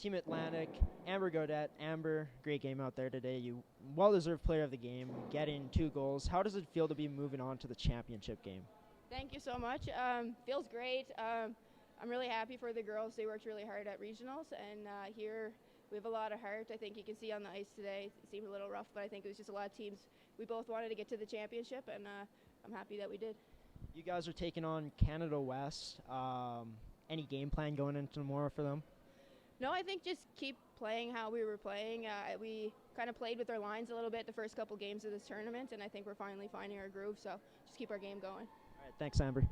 Team Atlantic, Amber Godet. Amber, great game out there today. You well-deserved Player of the Game, getting 2 goals. How does it feel to be moving on to the championship game? Thank you so much. Feels great. I'm really happy for the girls. They worked really hard at regionals, and here we have a lot of heart. I think you can see on the ice today. It seemed a little rough, but I think it was just a lot of teams. We both wanted to get to the championship, and I'm happy that we did. You guys are taking on Canada West. Any game plan going into tomorrow for them? No, I think just keep playing how we were playing. We kind of played with our lines a little bit the first couple games of this tournament, and I think we're finally finding our groove, so just keep our game going. All right, thanks, Amber.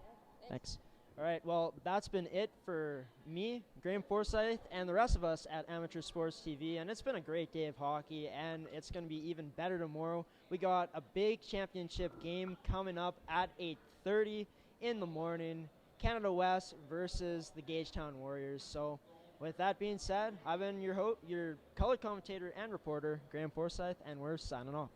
Thanks. All right, well, that's been it for me, Graham Forsyth, and the rest of us at Amateur Sports TV, and it's been a great day of hockey, and it's going to be even better tomorrow. We got a big championship game coming up at 8:30 in the morning, Canada West versus the Gagetown Warriors. So with that being said, I've been your color commentator and reporter, Graham Forsyth, and we're signing off.